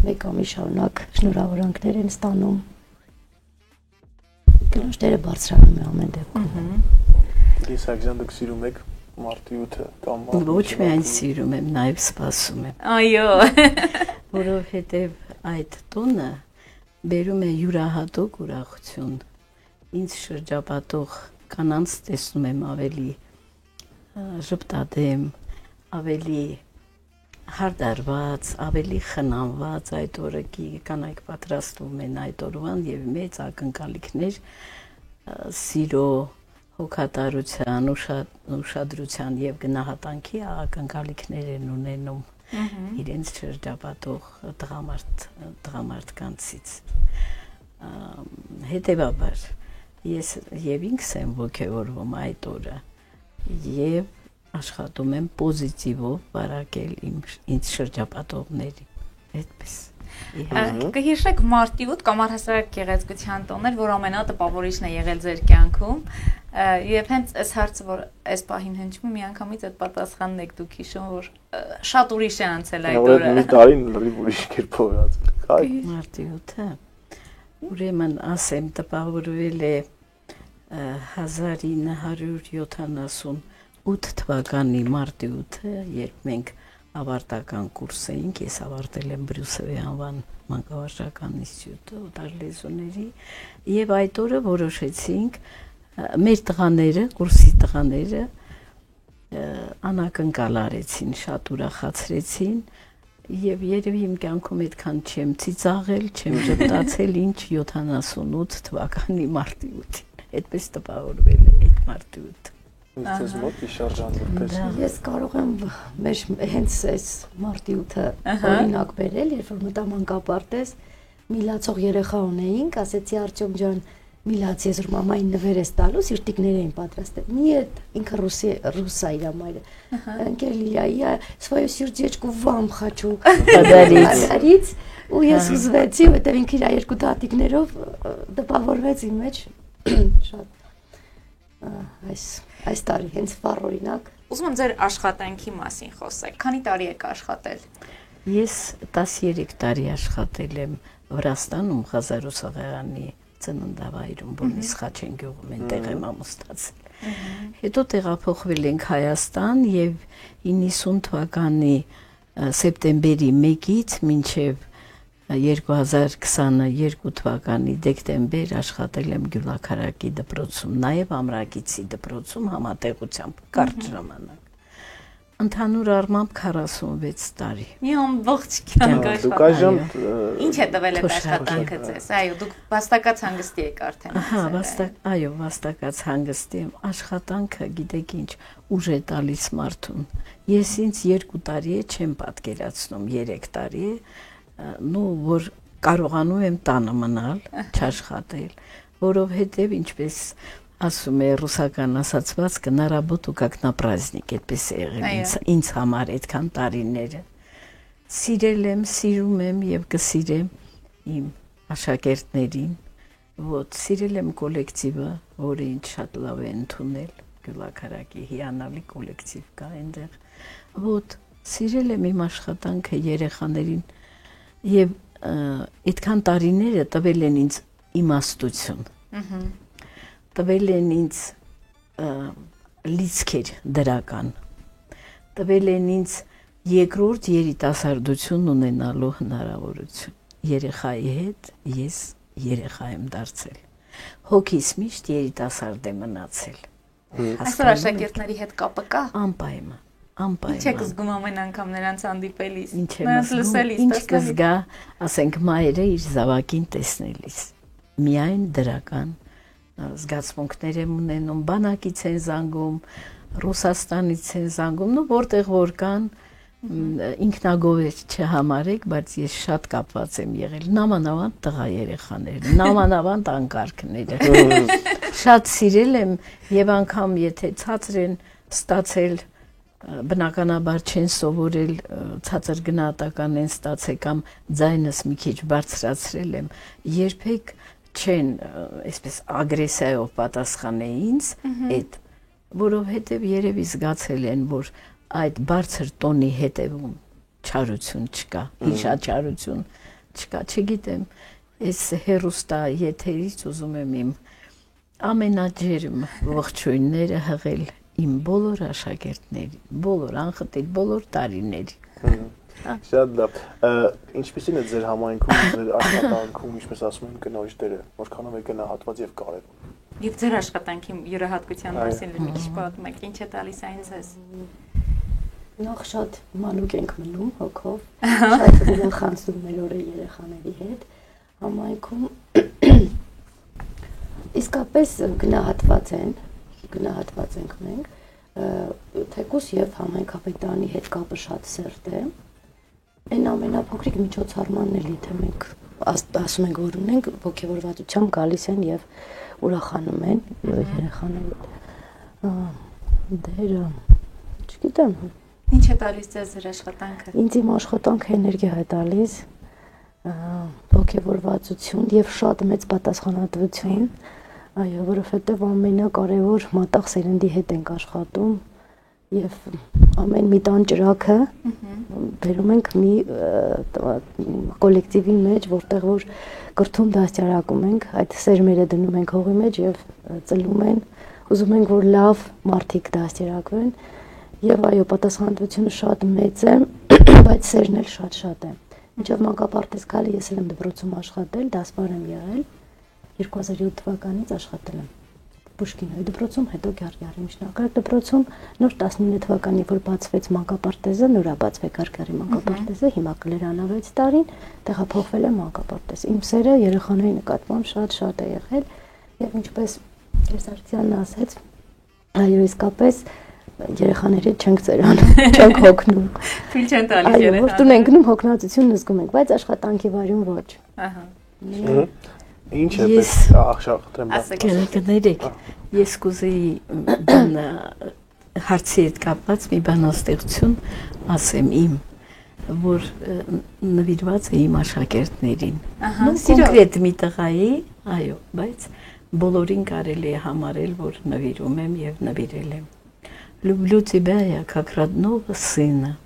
Մեկ ամիս շարունակ շնորհավորանքներ են ստանում։ Կնոջները բարձրանում է ամեն դեպքում։ Իսկ Սարգսյան դուք սիրում եք մարտիութը կամ Ոչ միայն սիրում եմ, նաև սպասում եմ։ Այո։ Որովհետև այդ տոնը բերում է յուրահատուկ ուրախություն։ Ինձ շրջապատող կանանց տեսնում եմ ավելի ժպտադեմ, ավելի հարդարված, ավելի խնամված այդ օրը կանայք պատրաստվում են այդ օրվան եւ մեծ ակնկալիքներ սիրո, հոգատարության, ուշադրության եւ գնահատանքի ակնկալիքներ են ունենում իրենց շրջապատող տղամարդկանցից։ Հետևաբար ես եւ ինքս եմ ոգևորվում այդ օրը եւ աշխատում եմ պոզիտիվով բարակել ինձ շրջապատողների այդպես Կհիշեք մարտիութ կամ առհասարակ գեղեցկության տոներ, որ ամենատպավորիչն է եղել ձեր կյանքում եւ հենց այս հարցը, որ այս պահին հնչում միանգամից այդ պատասխանն եք դուք հիշում, որ շատ ուրիշ է անցել այդ օրը։ Մի տարին լրիվ ուրիշ կերպով անցել։ Մարտիութը ուրեմն ասեմ տպավորվել է 1978 թվականի մարտի 8-ը, երբ մենք ավարտական կուրս էինք, ես ավարտել եմ Բրյուսովի անվան մանկավարժական ինստիտուտը օտար լեզուների եւ այդ օրը որոշեցինք մեր տղաները, կուրսի տղաները անակնկալ արեցին, շատ ուրախացրեցին եւ երևի իմ կյանքում այդքան չեմ ծիծաղել, չեմ ժպտացել, ինչ 78 թվականի մարտի 8-ին։ Այդպես տպավորվել է այդ մարտի 8-ը։ Ինձ մոտ իշարժան որպես Ես կարող եմ մեր հենց այս մարտի 8-ը օրինակ բերել, երբ որ մտա մանկապարտեզ, միլացող երեխա ունեինք, ասեցի Արտյոմ ջան, միլաց ես որ մամային նվեր ես տալու, սիրտիկներ էին պատրաստել։ Нет, ինքը ռուսա իր մայրը։ Ընկեր Լիլիա, я свою сердечку вам хочу подарить։ Ու ես ուզվեցի, որտեղ ինքը իր երկու դատիկներով տպավորվեց իմ մեջ շատ այս տարի հենց վառ օրինակ։ Ուզում եմ ձեր աշխատանքի մասին խոսեք։ Քանի տարի եք աշխատել։ Ես 13 տարի աշխատել եմ Վրաստանում Ղազարոսաղեղանի ծննդավայրում, Բոնիս Խաչեն գյուղում այնտեղ եմ ամուսնացել։ Հետո տեղափոխվել ենք Հայաստան եւ 90 թվականի սեպտեմբերի 1-ից մինչեւ 2022 թվականի դեկտեմբեր աշխատել եմ Գյուլաքարակի դպրոցում, նաև ամրագիծի դպրոցում համատեղությամբ կարճ ժամանակ։ Ընդհանուր առմամբ 46 տարի։ Մի ամբողջ կյանք աշխատել։ Ինչ է տվել այդ աշխատանքը ձեզ։ Այո, դուք վաստակած հանգստի եք արդեն։ Այո, վաստակած հանգստի եմ։ Աշխատանքը, գիտեք ինչ, ուժ է տալիս մարդուն։ Ես ինձ 2 տարի է չեմ պատկերացնում, 3 տարի է որ կարողանում եմ տանը մնալ, չաշխատել, որովհետև ինչպես ասում է ռուսական ասացվածքը «на работу как на праздник», այդպես է եղել ինձ համար այդքան տարիները։ Սիրել եմ, սիրում եմ եւ կսիրեմ իմ աշակերտներին, որ սիրել եմ կոլեկտիվը, որը ինձ շատ լավ է ընդունել, Գյուլաքարակի հիանալի կոլեկտիվ կա այնտեղ, որ սիրել եմ իմ աշխատանքը երեխաներին Եվ այդքան տարիները տվել են ինձ իմաստություն, տվել են ինձ լիցքեր դրական, տվել են ինձ Երկրորդ երիտասարդություն ունենալու հնարավորություն։ Երեխայի հետ ես երեխա եմ դարձել։ Հոգիս միշտ երիտասարդ է մնացել։ Այսօր աշակերտների հետ կապը կա։ Անպայման։ Ինչ եք զգում ամեն անգամ նրանց հանդիպելիս, նրանց լսելիս, ինչ կզգա, ասենք մայրը իր զավակին տեսնելիս։ Միայն դրական զգացմունքներ եմ ունենում, բանակից են զանգում, Ռուսաստանից են զանգում, որտեղ որ կան, ինքնագովեր չհամարեք, բայց ես շատ կապված եմ եղել, նամանավանդ տղա երեխաներ, նամանավանդ անկարգները։ Շատ սիրել եմ եւ անգամ եթե ցածր են ստացել, բնականաբար չեն սովորել, ցածր գնահատական են ստացել կամ ձայնս մի քիչ բարձրացրել եմ, երբեք չեն այսպես ագրեսիայով պատասխանել ինձ այդ, որովհետև երևի զգացել են, որ այդ բարձր տոնի հետևում չարություն չկա, հիշաչարություն չկա, չգիտեմ, այս հերոստա եթերից ուզում եմ իմ ամենաջերմ ողջույնները հղել իմ բոլոր աշակերտների, բոլոր անխտիր, բոլոր տարիների։ Շատ լավ։ Ինչպիսին է ձեր համայնքում, ձեր աշխատանքում, ինչպես ասում են, կնոջ դերը, որքանով է գնահատված եւ կարեւոր։ Եվ ձեր աշխատանքի յուրահատկության մասին մի քիչ պատմում եք, ինչ է տալիս այն ձեզ։ Նախ շատ մանուկ ենք մնում հոգով, շատ ուրախացնում մեր օրը երեխաների հետ, համայնքում իսկապես գնահատված ենք մենք, թեկուզ եւ համայնքապետարանի հետ կապը շատ սերտ է, այն ամենափոքրիկ միջոցառմանն էլ եթե մենք ասում ենք, որ ունենք, ոգևորվածությամբ գալիս են եւ ուրախանում են երեխաները, դերը, չգիտեմ, ինչ է տալիս ձեր աշխատանքը։ Ինձ իմ աշխատանքը էներգիա է տալիս, ոգևորվածություն եւ շատ մեծ պատասխանատվություն, այո, որովհետեւ ամենակարևոր մատաղ սերնդի հետ ենք աշխատում եւ ամեն մի տան ճրակը բերում ենք մի կոլեկտիվի մեջ, որտեղ որ կրթում դաստիարակում ենք, այդ սերմերը դնում ենք հողի մեջ եւ ծլում են, ուզում ենք որ լավ մարդիկ դաստիարակվեն եւ այո, պատասխանատվությունը շատ մեծ է, բայց սերն էլ շատ է։ Մինչև մանկապարտեզ գալի ես եմ դպրոցում աշխատել, դասվար եմ եղել, 2007 թվականից աշխատել եմ Պուշկինոյի դպրոցում, հետո Գարգարի միջնակարգ դպրոցում, նոր 19 թվականի որ բացվեց մանկապարտեզը, նորաբացվեց Գարգարի մանկապարտեզը, հիմա կլերանա 6 տարին, տեղափոխվել եմ մանկապարտեզ։ Իմ սերը երեխաների նկատմամբ շատ է եղել եւ ինչպես Կերսարցյանն ասեց, այո, իսկապես երեխաների չենք ծերանում, չենք հոգնում։ Թույլ չեն տալիս երեխաներին։ Որ տուն ենք գնում, հոգնածությունն զգում ենք, բայց աշխատանքի վարյուն ոչ։ Ահա։ Ինչ է պետք ախշախտրեմ։ Կներեք, ես կուզեի հարցի հետ կապված մի բանաստեղծություն ասեմ իմ, որ նվիրված է իմ աշակերտներին։ Կոնկրետ մի տղայի, այո, բայց բոլորին կարելի է համարել, որ նվիրում եմ եւ набирել եմ։ Люблю тебя я, как родного сына,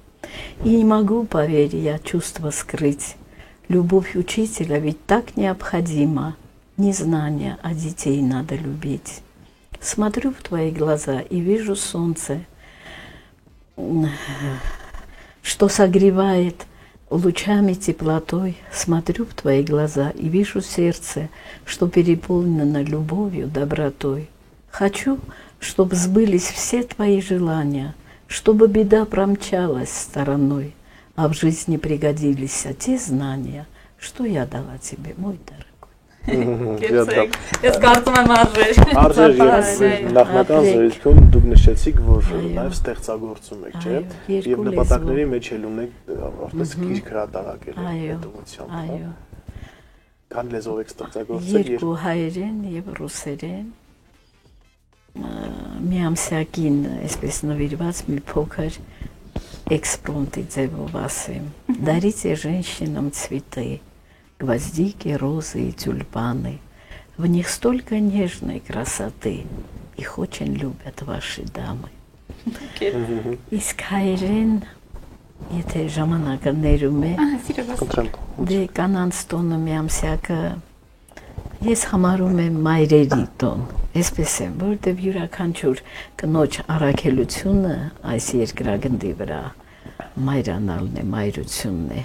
и не могу, поверь, я чувства скрыть. Любовь учителя ведь так необходима, не знание, а детей надо любить. Смотрю в твои глаза и вижу солнце, что согревает лучами теплотой. Смотрю в твои глаза и вижу сердце, что переполнено любовью, добротой. Хочу, чтобы сбылись все твои желания, чтобы беда промчалась стороной, а в жизни пригодились те знания, что я дала тебе, мой дорогой. Ես կարծում եմ արժեր։ Արժեր եւ նախնական զրույցում դուք նշեցիք, որ նաեւ ստեղծագործում եք, չէ՞։ Եվ նպատակների մեջ էլ ունեք որպես գիրք հրատարակել հետողությամբ։ Այո։ Քան լեզվով եք ստեղծագործել։ Երկու հայերեն եւ ռուսերեն։ Մի ամսյակին այսպես նվիրված մի փոքր экспромты ձևով ասեմ. Дарите женщинам цветы, гвоздики, розы и тюльпаны. В них столько нежной красоты. Их очень любят ваши дамы. Իսկ հայերեն, եթե ժամանակը ներում է, դե կանանց տոնը մի ամսյակը ես համարում եմ մայրերի տոն, այսպես եմ, որտեվ յուրաքանչյուր կնոջ առաքելությունը այս երկրագնդի վրա մայրանալն է, մայրությունն է։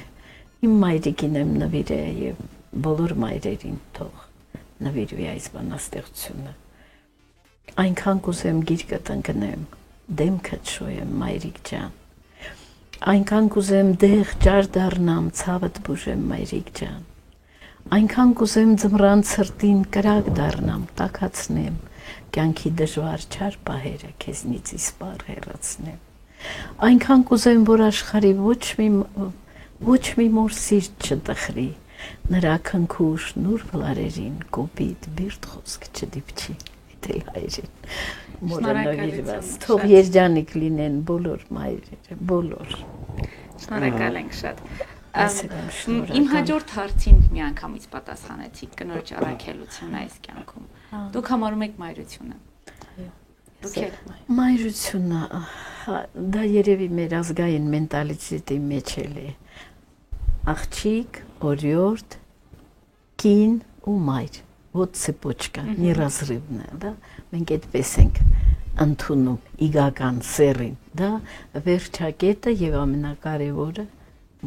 Իմ մայրիկին եմ նվիրել եւ բոլոր մայրերին թող նվիրվի այս բանաստեղծությունը։ Այնքան կուզեմ գիրկը տնկնեմ, դեմքդ շոյեմ մայրիկ ջան։ Այնքան կուզեմ դեղ ջար դառնամ, ցավդ բուժեմ մայրիկ ջան։ Այնքան կուզեմ ձմռան ցրտին կրակ դառնամ, տաքացնեմ, կյանքի դժվար չար պահերը քեզնից իսպար հեռացնեմ։ Այնքան կուզեմ, որ աշխարհի ոչ մի մոր սիրտ չտխրի, նրա քնքուշ նուրբ լարերին կոպիտ բիրտ խոսք չդիպչի, դե հայրին։ Մորը նվիրված, թող երջանիկ լինեն բոլոր մայրերը, բոլոր։ Շնորհակալ ենք շատ։ Իմ հաջորդ հարցին միանգամից պատասխանեցիք կնոջ առաքելությունն այս կյանքում։ Դուք համարում եք մայրությունը։ Մայրությունը դա երևի մեր ազգային մենտալիտետի մեջ է։ Աղջիկ, օրիորդ, կին ու մայր։ Вот цепочка, неразрывная, да? Մենք այդպես ենք ընդունում իգական սերին, դա վերջակետը եւ ամենակարևորը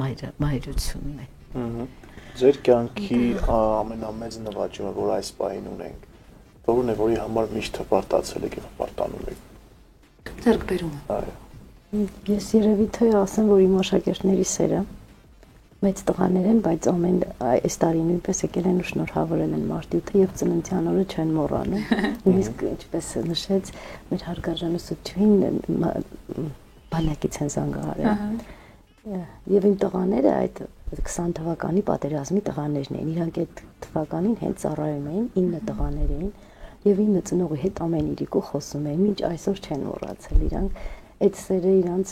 մայրությունն է։ Ձեր կյանքի ամենամեծ նվաճումը, որ այս պահին ունենք, որն է, որի համար միշտ հպարտացել եք եւ հպարտանում եք։ Ձեռքբերումը։ Այո։ Ես երևի թե ասեմ, որ իմ աշակերտների սերը մեծ տղաներ են, բայց ամեն այս տարի նույնպես եկել են ու շնորհավորել են մարտի 8-ը եւ ծննդյան օրը չեն մոռանում։ Նույնիսկ ինչպես նշեց մեր հարգարժան ուսուցչուհին բանակից են զանգահարել։ Եվ իմ տղաները այդ 20 թվականի պատերազմի տղաներն էին։ Իրանք այդ թվականին հենց ծառայում էին, 9 տղաներ էին եւ 9 ծնողի հետ ամեն իրիկու խոսում էին, մինչ այսօր չեն մոռացել իրանք այդ սերը իրանք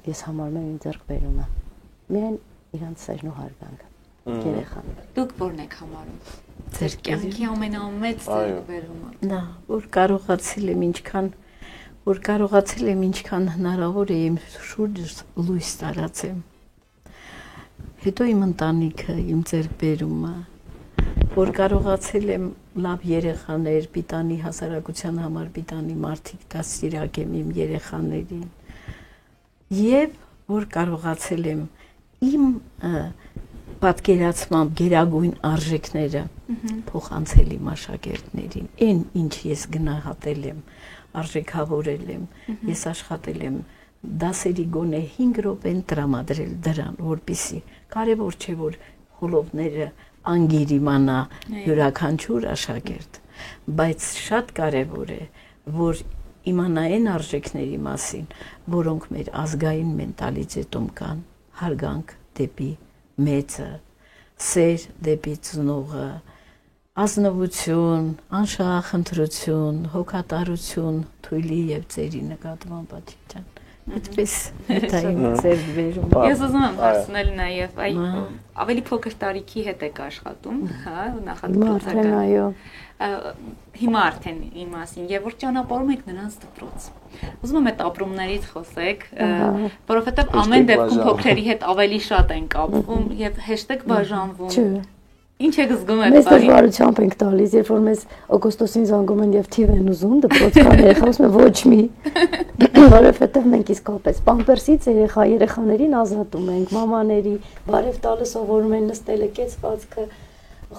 ես համարում եմ իմ ձեռքբերումը։ Միայն իրանց սերն ու հարգանքը երեխաները։ Դուք ո՞րն եք համարում։ Ձեր կյանքի ամենամեծ ձեռքբերումը։ Նա որ կարողացել եմ ինչքան հնարավոր է իմ շուրջս լույս տարածեմ։ Հետո իմ ընտանիքը, իմ ձեռքբերումը, որ կարողացել եմ լավ երեխաներ, պիտանի հասարակության համար պիտանի մարդիկ դաստիարակեմ իմ երեխաներին։ Եվ որ կարողացել եմ իմ պատկերացմամբ գերագույն արժեքները փոխանցել իմ աշակերտներին, այն ինչ ես գնահատել եմ, արժեքավորել եմ, ես աշխատել եմ դասերի գոնե 5 րոպեն տրամադրել դրան, որպեսզի կարևոր չէ որ խոլովները անգիր իմանա յուրաքանչյուր աշակերտ, բայց շատ կարևոր է որ իմանա այն արժեքների մասին, որոնք մեր ազգային մենտալիտետում կան, հարգանք դեպի մեծը, սեր դեպի ծնողը, ազնվություն, անշահախնդրություն, հոգատարություն, թույլի եւ ծերի նկատմամբ աչքան։ Այդպես դա իմ ձեռքբերումը։ Ես ուզում եմ հարցնել նաեւ ավելի փոքր տարիքի հետ եք աշխատում, հա, նախադպրոցական։ Այո։ Հիմա արդեն իմ մասին եւ որ ճանապարհում եք նրանց դպրոց։ Ուզում եմ այդ ապրումներից խոսեք, որովհետեւ ամեն դեպքում փոքրերի հետ ավելի շատ են կապվում եւ հեշտեք բաժանվում։ Ինչ եք զգում այդ Մեծ դժվարությամբ ենք տալիս, երբ որ մեզ օգոստոսին զանգում են եւ թիվ են ուզում, դպրոցական երեխա ասում են ոչ մի, որովհետեւ մենք իսկապես պամպերսից երեխաներին ազատում ենք, մամաների, բարև տալը սովորում են նստելը, կեցվածքը,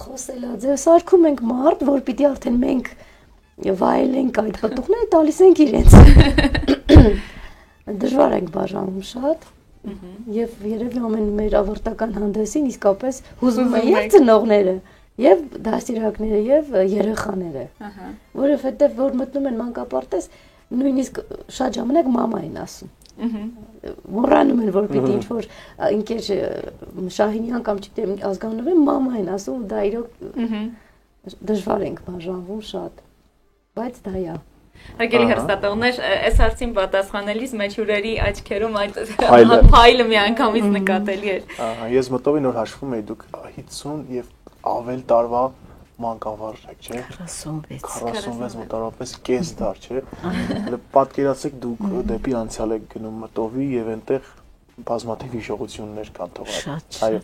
խոսելա, ձեզ սարքում ենք մարդ, որ պիտի արդեն մենք վայելենք այդ պտուղները, տալիս ենք իրենց։ Դժվար ենք բաժանում շատ։ Եվ երևի ամեն մեր ավարտական հանդեսին իսկապես հուզում են եւ ծնողները, եւ դաստիարակները, եւ երեխաները։ Որովհետեւ որ մտնում են մանկապարտեզ, նույնիսկ շատ ժամանակ մամա են ասում։ Մոռանում են որ պիտի ինչ որ ինքեր Շահինյան կամ չգիտեմ ազգանունով մամա են ասում, դա իրոք դժվար ենք բաժանվում շատ։ Բայց դա է։ Հարգելի հեռուստատողներ, այս հարցին պատասխանելիս մեջ հյուրերի աչքերում այդ փայլը միանգամից նկատելի էր։ Ես մտովին որ հաշվում էի դուք 50 եւ ավել տարվա մանկավարժ եք, չէ՞։ 46 մոտավորապես կես դար, չէ՞։ Պատկերացեք դուք դեպի անցյալ եք գնում մտովի եւ այնտեղ բազմաթիվ հիշողություններ կան թողած։ Այո,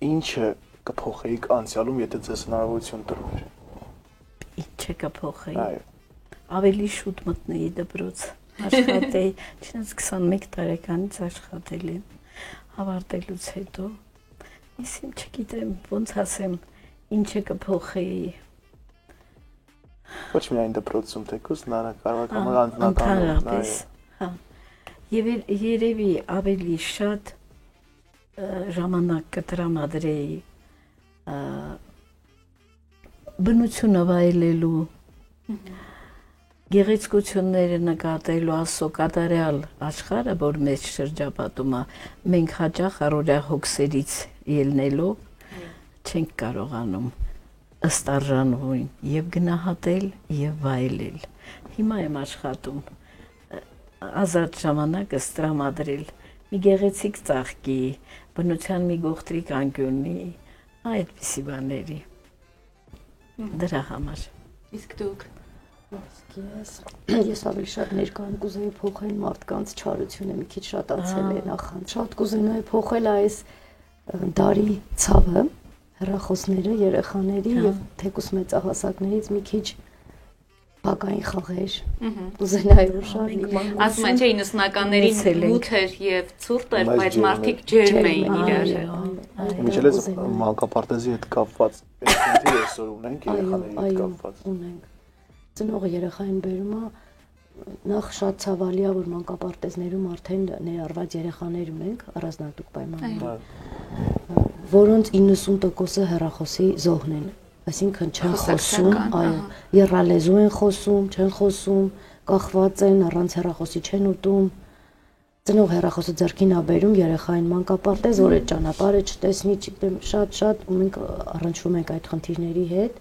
ինչը կփոխեիք անցյալում, եթե ձեզ հնարավորություն տրվեր։ Ինչը կփոխեի։ Այո։ Ավելի շուտ մտնեի դպրոց։ աշխատեի, չնայած 21 տարեկանից աշխատել եմ, ավարտելուց հետո, իսին չգիտեմ, ոնց ասեմ, ինչը կփոխեի։ Ոչ միայն դպրոցում, թեկուզ կարող ընդհանրապես, հա։ Եվ երևի ավելի շատ ժամանակ կտրամադրեի բնությունը վայելելու, գեղեցկությունները նկատելու, Աստծո կատարյալ աշխարհը, որ մեզ շրջապատում է, մենք հաճախ առօրյա հոգսերից ելնելով չենք կարողանում ըստ արժանվույն եւ գնահատել եւ վայելել։ Հիմա եմ աշխատում ազատ ժամանակս տրամադրել մի գեղեցիկ ծաղկի, բնության մի գողտրիկ անկյունի, այդպիսի բաների։ Դրա համար։ Իսկ դուք Ես ավելի շատ ներկան կուզեի փոխել մարդկանց չարությունը մի քիչ շատացել է նախանց։ Շատ կուզենայի փոխել այս դարի ցավը, հեռախոսները, երեխաների եւ թեկուս մեծահասակներից մի քիչ բակային խաղեր։ Կուզենայի որ շատ ասում են չէ 90-ականներին մութ էր եւ ցուրտ էր, բայց մարդիկ ջերմ էին իրար հետ։ Միջելես մանկապարտեզի հետ կապված էքսենտի այսօր ունենք երեխաների հետ կապված։ Ունենք։ Ծնողը երեխային բերում է, նախ շատ ցավալի է, որ մանկապարտեզներում արդեն ներառված երեխաներ ունենք առանձնատուկ պայմաններում, որոնց 90%-ը հեռախոսի զոհն են, այսինքն չեն խոսում, այո, եռալեզու են խոսում, չեն խոսում, կախված են, առանց հեռախոսի չեն ուտում, ծնող հեռախոսը ձեռքին է բերում երեխային մանկապարտեզ, որ այդ ճանապարհը չտեսնի, շատ ու մենք առնչվում ենք այդ խնդիրների հետ։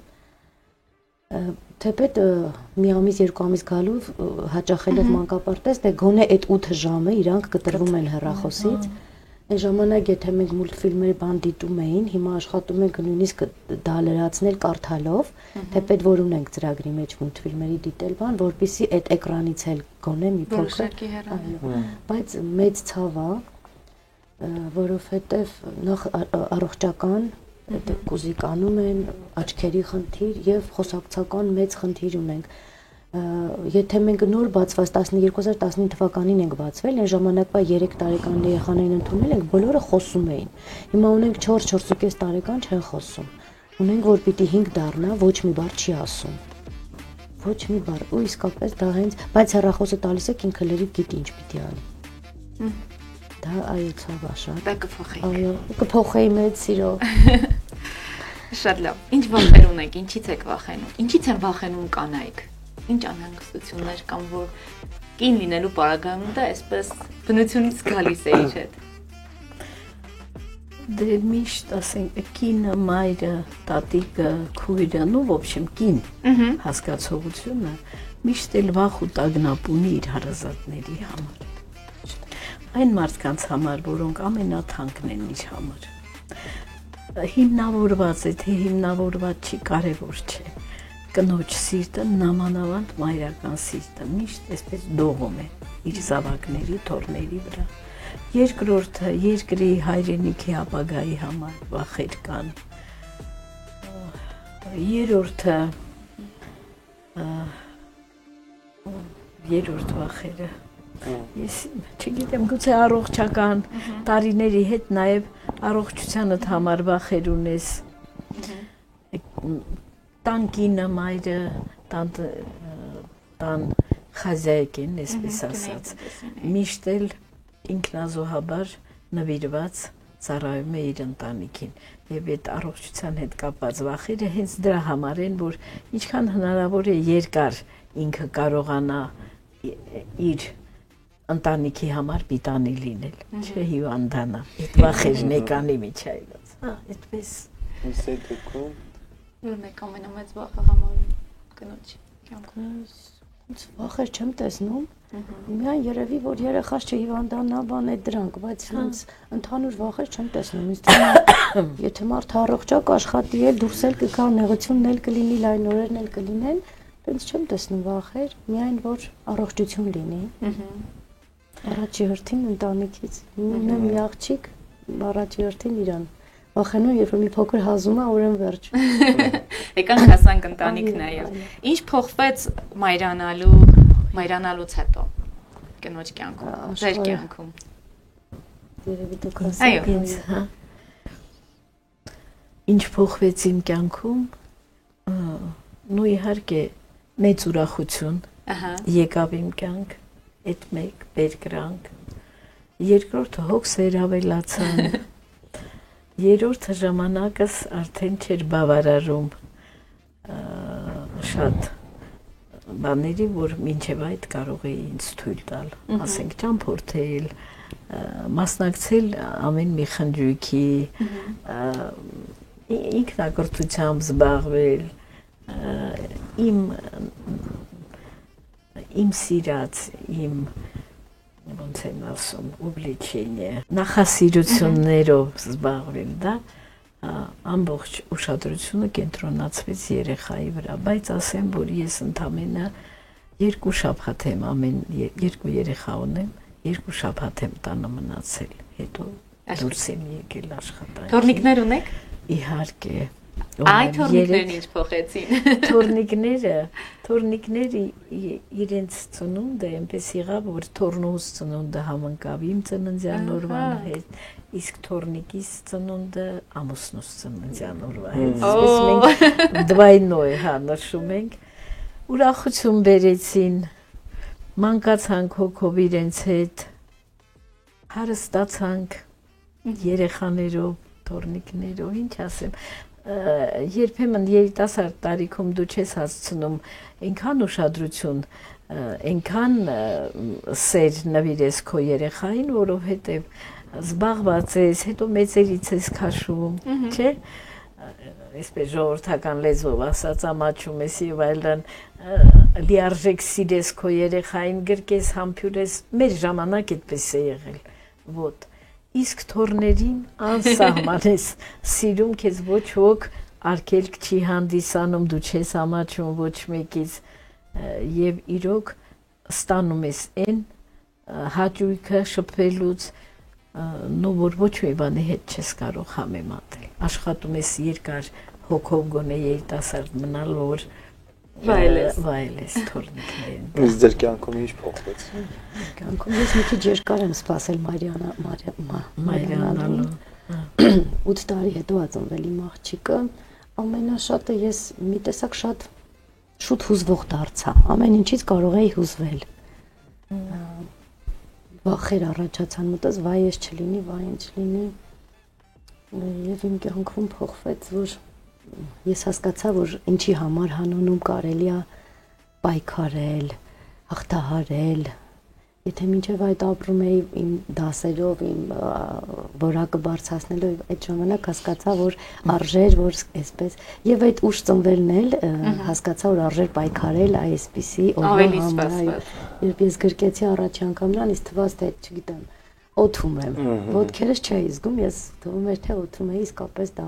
Թեպետ մի ամիս, երկու ամիս գալով հաճախելով մանկապարտեզ, դե գոնե այդ 8 ժամը իրանք կտրվում են հեռախոսից։ Այն ժամանակ եթե մենք մուլտֆիլմեր բան դիտում էին, հիմա աշխատում ենք նույնիսկ դա լրացնել կարդալով, թեպետ որ ունենք ծրագրի մեջ մուլտֆիլմերի դիտել բան, որպեսզի այդ էկրանից էլ գոնե մի փոքր, բայց մեծ ցավ է, որովհետև նախ առողջական կուզիկանում են, աչքերի խնդիր եւ խոսակցական մեծ խնդիր ունենք։ Եթե մենք նոր բացված 2015 թվականին ենք բացվել, այն ժամանակվա 3 տարեկան երեխաներին ընդունել ենք, բոլորը խոսում էին։ Հիմա ունենք 4-4.5 տարեկան չեն խոսում։ Ունենք որ պիտի 5 դառնա, ոչ մի բառ չի ասում։ Ոչ մի բառ, ու իսկապես դա հենց, բայց հեռախոսը տալիս եք ինքը լրիվ գիտի ինչ պիտի անի։ Դա այո ցավ է շատ։ Դա կփոխեի։ Այո, կփոխեի մեծ սիրո։ Շատ լավ։ Ինչ վախեր ունեք, ինչից եք վախենում։ Ինչից են վախենում կանայք։ Ինչ անհանգստություններ կամ որ կին լինելու պարագայում դա այսպես բնությունից գալիս է իր հետ։ Դե միշտ ասենք կինը, մայրը, տատիկը, քույրը, ну в общем կին հասկացողությունը միշտ էլ վախ ու տագնապ ունի իր հարազատների համար։ Այն մարդկանց համար, որոնք ամենաթանկն են իր համար։ Հիմնավորված է, թե հիմնավորված չի, կարևոր չէ։ Կնոջ սիրտը նամանավանդ մայրական սիրտը միշտ այսպես դողում է իր զավակների, թոռների վրա։ Երկրորդը երկրի հայրենիքի ապագայի համար վախեր կան։ Երրորդ վախերը ես չգիտեմ, գուցե առողջական տարիների հետ նաև առողջությանդ համար վախեր ունես։ Տան կինը, մայրը, տան խազայեկին, այսպես ասած, միշտ էլ ինքնազոհաբար նվիրված ծառայում է իր ընտանիքին եւ այդ առողջության հետ կապված վախերը հենց դրա համար են, որ ինչքան հնարավոր է երկար ինքը կարողանա իր ընտանիքի համար պիտանի լինել, չէ հիվանդանա, այդ վախերն եկանի միջայլոց, այդպես։ Որն է ամենամեծ վախը համարում կնոջ կյանքում։ Վախեր չեմ տեսնում, միայն երևի, որ երեխաս չհիվանդանա, բան է դրանք, բայց ինձ ընդհանուր վախեր չեմ տեսնում, ինձ թվում է, եթե մարդը առողջ է, կաշխատի էլ, դուրս էլ կգա, նեղությունն էլ կլինի, լայն օրերն էլ կլինեն, ինձ չեմ տեսնում վախեր, միայն որ առողջություն լինի։ Առաջի հերթին ընտանիքից, ունեմ մի աղջիկ, առաջի հերթին իրան։ Վախենում, երբ որ մի փոքր հազում է, ուրեմն վերջ։ Եկանք հասանք ընտանիք նաև։ Ինչ փոխվեց մայրանալուց հետո։ կնոջ կյանքում, ձեր կյանքում։ Երևի դուք ասեք ինձ, հա։ Ինչ փոխվեց իմ կյանքում, նու իհարկե մեծ ուրախություն եկավ իմ կյանք, այդ մեկ բերկրանք, երկրորդը հոգսեր ավելացան, երրորդը ժամանակս արդեն չէր բավարարում շատ բաների, որ մինչև այդ կարող էի ինձ թույլ տալ, ասենք ճամփորդել, մասնակցել ամեն մի խնջույքի, ինքնակրթությամբ զբաղվել, իմ սիրած, իմ ոնց եմ ասում, ուբլիչենիե, նախասիրություններով զբաղվել, դա ամբողջ ուշադրությունը կենտրոնացվեց երեխայի վրա, բայց ասեմ, որ ես ընդամենը 2 շաբաթ եմ երկու երեխա ունեմ, 2 շաբաթ եմ տանը մնացել, հետո դուրս եմ եկել աշխատանքի։ Թորնիկներ ունեք։ Իհարկե։ Այդ թորնիկներն ինչ փոխեցին։ Թորնիկները իրենց ծնունդը այնպես եղավ, որ թորնուս ծնունդը համընկավ իմ ծննդյան օրվան հետ, իսկ թորնիկիս ծնունդը ամուսնուս ծննդյան օրվա հետ։ Այսպես մենք դվայնոյ նշում ենք։ Ուրախություն բերեցին, մանկացանք հոգով իրենց հետ, հարստացանք երեխաներով, թորնիկներով, ինչ ասեմ, երբեմն երիտասարդ տարիքում դու չես հասցնում այնքան ուշադրություն, այնքան սեր նվիրես քո երեխային, որովհետև զբաղված ես, հետո մեծերից ես քաշում, չէ՞, այսպես ժողովրդական լեզվով ասած ամաչում ես եւ այլն, լիարժեք սիրես քո երեխային, գրկես, համբուրես, մեր ժամանակ այդպես է եղել, ոտ իսկ թորներին անսահման ես սիրում, քեզ ոչ ոք արգելք չի հանդիսանում, դու չես ամաչում ոչ մեկից եւ իրոք ստանում ես այն հաճույքը շփվելուց, որ ոչ մի բանի հետ չես կարող համեմատել։ Աշխատում ես երկար հոգով գոնե երիտասարդ մնալ, որ վայելես թորնիկներին։ Իսկ ձեր կյանքում ինչ փոխվեց։ Կյանքում ես մի քիչ երկար եմ սպասել Մարիանալու։ 8 տարի հետո ա ծնվել իմ աղջիկը, ամենաշատը ես մի տեսակ շատ շուտ հուզվող դարձա, ամեն ինչից կարող էի հուզվել։ Վախեր առաջացան, մտած վայ ես չլինի, վայ ինչ լինի։ Եվ իմ կյանքում փոխվեց, որ ես հասկացա, որ ինչի համար հանունում կարելի է պայքարել, հաղթահարել, եթե մինչև այդ ապրում էի իմ դասերով, իմ որակը բարձրացնելով, այդ ժամանակ հասկացա, որ արժեր, որ այսպես, եւ այդ ուշ ծնվելն էլ հասկացա, որ արժեր պայքարել այսպիսի օրվա համար, երբ ես գրկեցի առաջի անգամ նրան, ինձ թվաց, թե չգիտեմ, օդում եմ, ոտքերս չէի զգում, ես թվում էր, թե օդում էի, իսկապես դա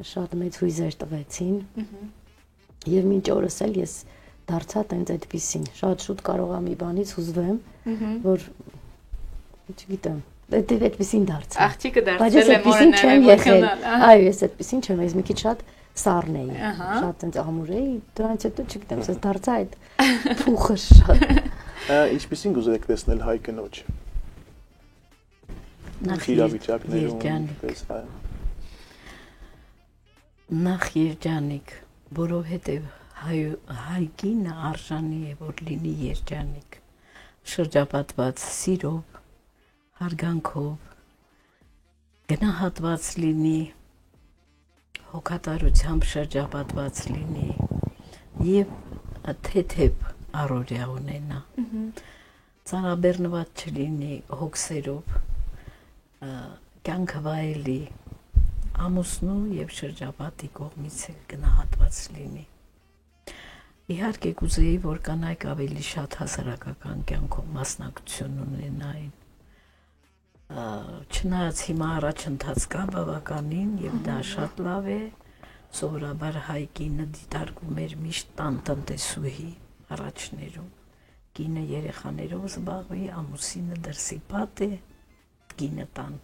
շատ մեծ հույզեր տվեցին եւ մինչ օրս էլ ես դարձա տենց այդպեսին, շատ շուտ կարող եմ մի բանից հուզվեմ, որ չգիտեմ, այդպեսին դարձա։ Աղջիկը դարձել է մորենալ, այո, ես այդպեսին չեմ, ես մի քիչ շատ սառն էի, շատ տենց ամուր էի, դրանից հետո չգիտեմ, ես դարձա այդ փուխը շատ։ Ինչպեսին գուզեք տեսնել հայ կնոջ։ Նախ երջանիկ, որովհետև հայկինը արժանի է, որ լինի երջանիկ, շրջապատված սիրով, հարգանքով, գնահատված լինի, հոգատարությամբ շրջապատված լինի և թեթև առօրյա ունենա, ծանրաբեռնված չլինի հոգսերով, կյանքը վայելի, ամուսնու եւ շրջապատի կողմից գնահատված լինի։ Իհարկե կուզեի, որ կանայք ավելի շատ հասարակական կյանքում մասնակցություն ունենային։ Չնայած հիմա առաջընթաց կա բավականին եւ դա շատ լավ է, սովորաբար հայ կինը դիտարկում էր միշտ տան տնտեսուհի առաջներում։ Կինը երեխաներով զբաղվի, ամուսինը դրսի պատ է, կինը տան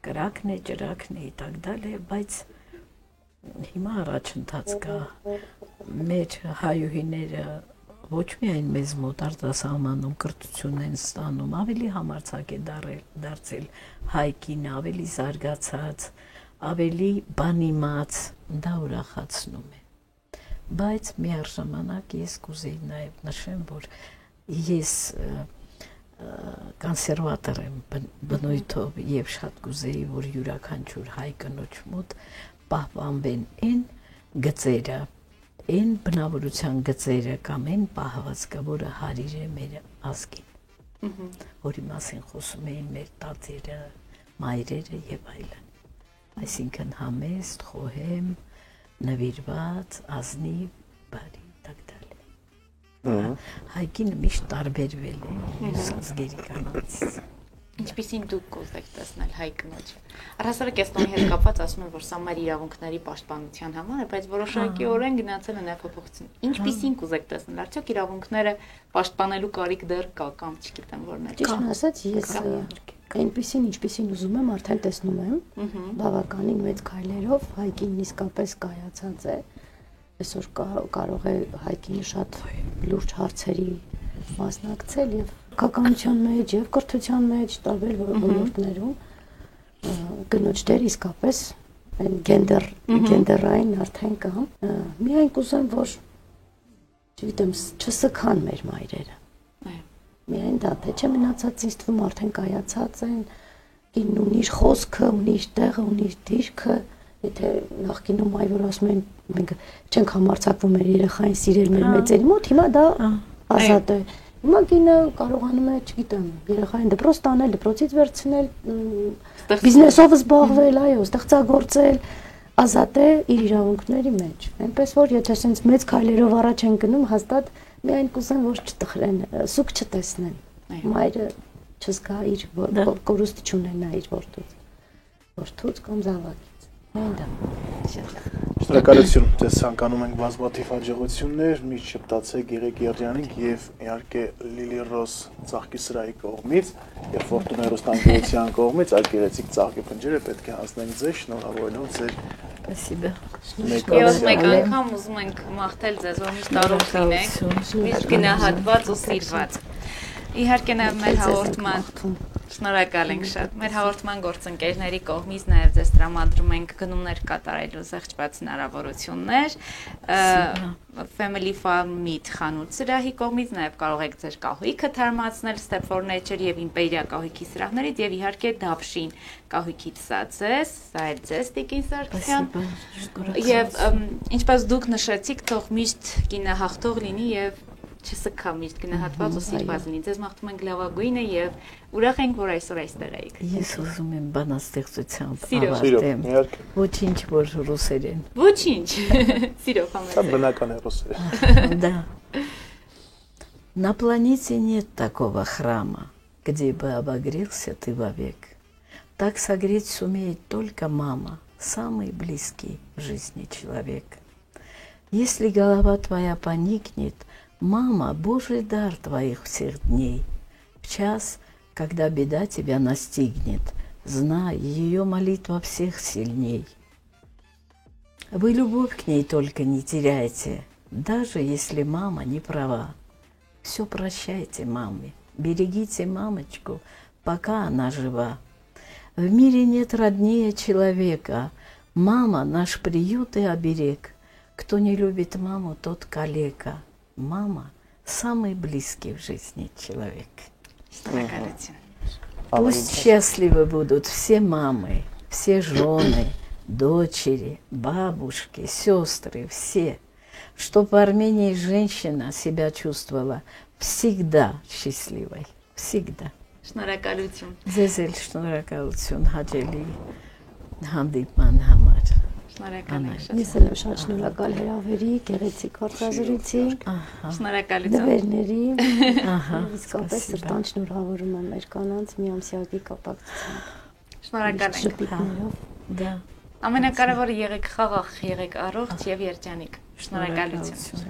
կրակն է, ջրակն է, так далее, բայց հիմա առաջընթաց կա մեր հայուհիները ոչ միայն մեզ մոտ արտասահմանում կրթություն են ստանում, ավելի համարձակ է դարձել հայկին, ավելի զարգացած, ավելի բանիմաց, դա ուրախացնում է։ Բայց միաժամանակ ես կուզեի նաև նշեմ, որ ես կոնսերվատոր եմ բնույթով եւ շատ կուզեի, որ յուրաքանչյուր հայ կնոջ մոտ պահպանվեն այն գծերը, այն բնավորության գծերը կամ այն պահվածքը, որը հարիր է մեր ազգին, որի մասին խոսում էին մեր տատերը, մայրերը եւ այլն։ Այսինքն համեստ, խոհեմ, նվիրված, ազնիվ, բարի, տակտալի։ Հայկին միշտ տարբերվել է մյուս ազգերի կանանցից։ Ինչպիսին դուք կուզեք տեսնել հայ կնոջը։ Առհասարակ էստոնի հետ կապված ասում են, որ սա մեր իրավունքների պաշտպանության համար է, բայց որոշակիորեն գնացել են փոփոխություն։ Ինչպիսին կուզեք տեսնել, արդյոք իրավունքները պաշտպանելու կարիք դեռ կա կամ չգիտեմ որն է։ Ճիշտն ասած, ես այնպիսին, ինչպիսին ուզում եմ, արդեն տեսնում եմ, բավականին մեծ քայլերով հայկին իսկապես կայացած է։ Այսօր կարող է հայկինը շատ լուրջ հարցերի մասնակցել եւ քաղաքականության մեջ եւ կրթության մեջ տարբեր ոլորտներում կնոջ դեր իսկապես այն գենդերային արդեն կա։ Միայն կուզեմ, որ չգիտեմ, չսքան մեր մայրերը։ Միայն դա թե չէ մնացած ինձ թվում արդեն կայացած են, կինն ունի իր խոսքը, ունի իր տեղը, ունի իր դիրքը, եթե նախկինում այ որ ասում են մենք չենք համարձակվում մեր երեխային սիրել մեր մեծերի մոտ, հիմա դա ազատ է։ Հիմա կինը կարողանում է, չգիտեմ, երեխային դպրոց տանել, դպրոցից վերցնել, բիզնեսով զբաղվել, այո, ստեղծագործել, ազատ է իր իրավունքների մեջ։ Այնպես որ եթե ասենց մեծ քայլերով առաջ են գնում, հաստատ միայն կուզեն որ չտխրեն, սուկ չտեսնեն։ Մայրը չզգա իր կորուստ չունենա իր որդուց կամ զավակից։ Միայն դա։ Շնորհակալություն, ձեզ ցանկանում ենք բազմաթիվ հաջողություններ, միշտ շփտացեք Գեղեգ Եղջյանին եւ իհարկե Լիլի Ռոս ծաղկի սրահի կողմից եւ Ֆորտունա հեռուստաընկերության կողմից այդ գեղեցիկ ծաղկի փնջերը պետք է հասնեն ձեզ, շնորհավորելով ձեր Спасибо. Եվ մեկ անգամ ուզում ենք մաղթել ձեզ, որ միշտ առողջ լինեք, միշտ գնահատված ու սիրված։ Իհարկե նաև մեր հաղորդման շնորհակալ ենք շատ։ Մեր հաղորդման գործընկերների կողմից նաև ձեզ տրամադրում ենք գնումներ կատարելու զեղչված հնարավորություններ։ Family Farm Meat խանութ սրահի կողմից նաև կարող եք ձեր կահույքը թարմացնել Step for Nature եւ Imperia կահույքի սրահներից եւ իհարկե Դափշին կահույքից սա է ձեզ Տիկին Սարգսյան։ Եվ ինչպես դուք նշեցիք, թող միշտ կինը հաղթող լինի եւ չսքա միշտ գնահատված ու սիրված լինի։ Ձեզ մաղթում ենք լավագույնը եւ ուրախ ենք, որ այսօր այստեղ եք։ Ես ուզում եմ բանաստեղծությամբ ավարտեմ։ Ոչինչ որ ռուսերեն։ Ոչինչ։ Սիրով համեցեք։ Դա բնական է ռուսերեն։ Да. На планете нет такого храма, где бы обогрелся ты вовек. Так согреть сумеет только мама, самый близкий в жизни человек. Если голова твоя поникнет, мама, Божий дар твоих всех дней. В час, когда беда тебя настигнет, знай, ее молитва всех сильней. Вы любовь к ней только не теряйте, даже если мама не права. Все прощайте маме, берегите мамочку, пока она жива. В мире нет роднее человека, мама наш приют и оберег. Кто не любит маму, тот калека. Мама – самый близкий в жизни человек. Пусть счастливы будут все мамы, все жены, дочери, бабушки, сестры, все. Чтоб в Армении женщина себя чувствовала всегда счастливой. Всегда. Շնորհակալություն։ Ձեզ էլ շնորհակալություն հաճելի հանդիպման համար։ Շնորհակալ ենք շատ։ Ես էլ եմ շատ շնորհակալ հրավերի, գեղեցիկ հարցազրույցի, Շնորհակալություն։ նվերների, իսկապես սրտան շնորհավորում եմ մեր կանանց միամսյակի կապակցությամբ։ Շնորհակալ ենք։ Շփիթներով։ Դա Ամենակարևորը եղեք խաղաղ, եղեք առողջ եւ երջանիկ։ Շնորհակալություն։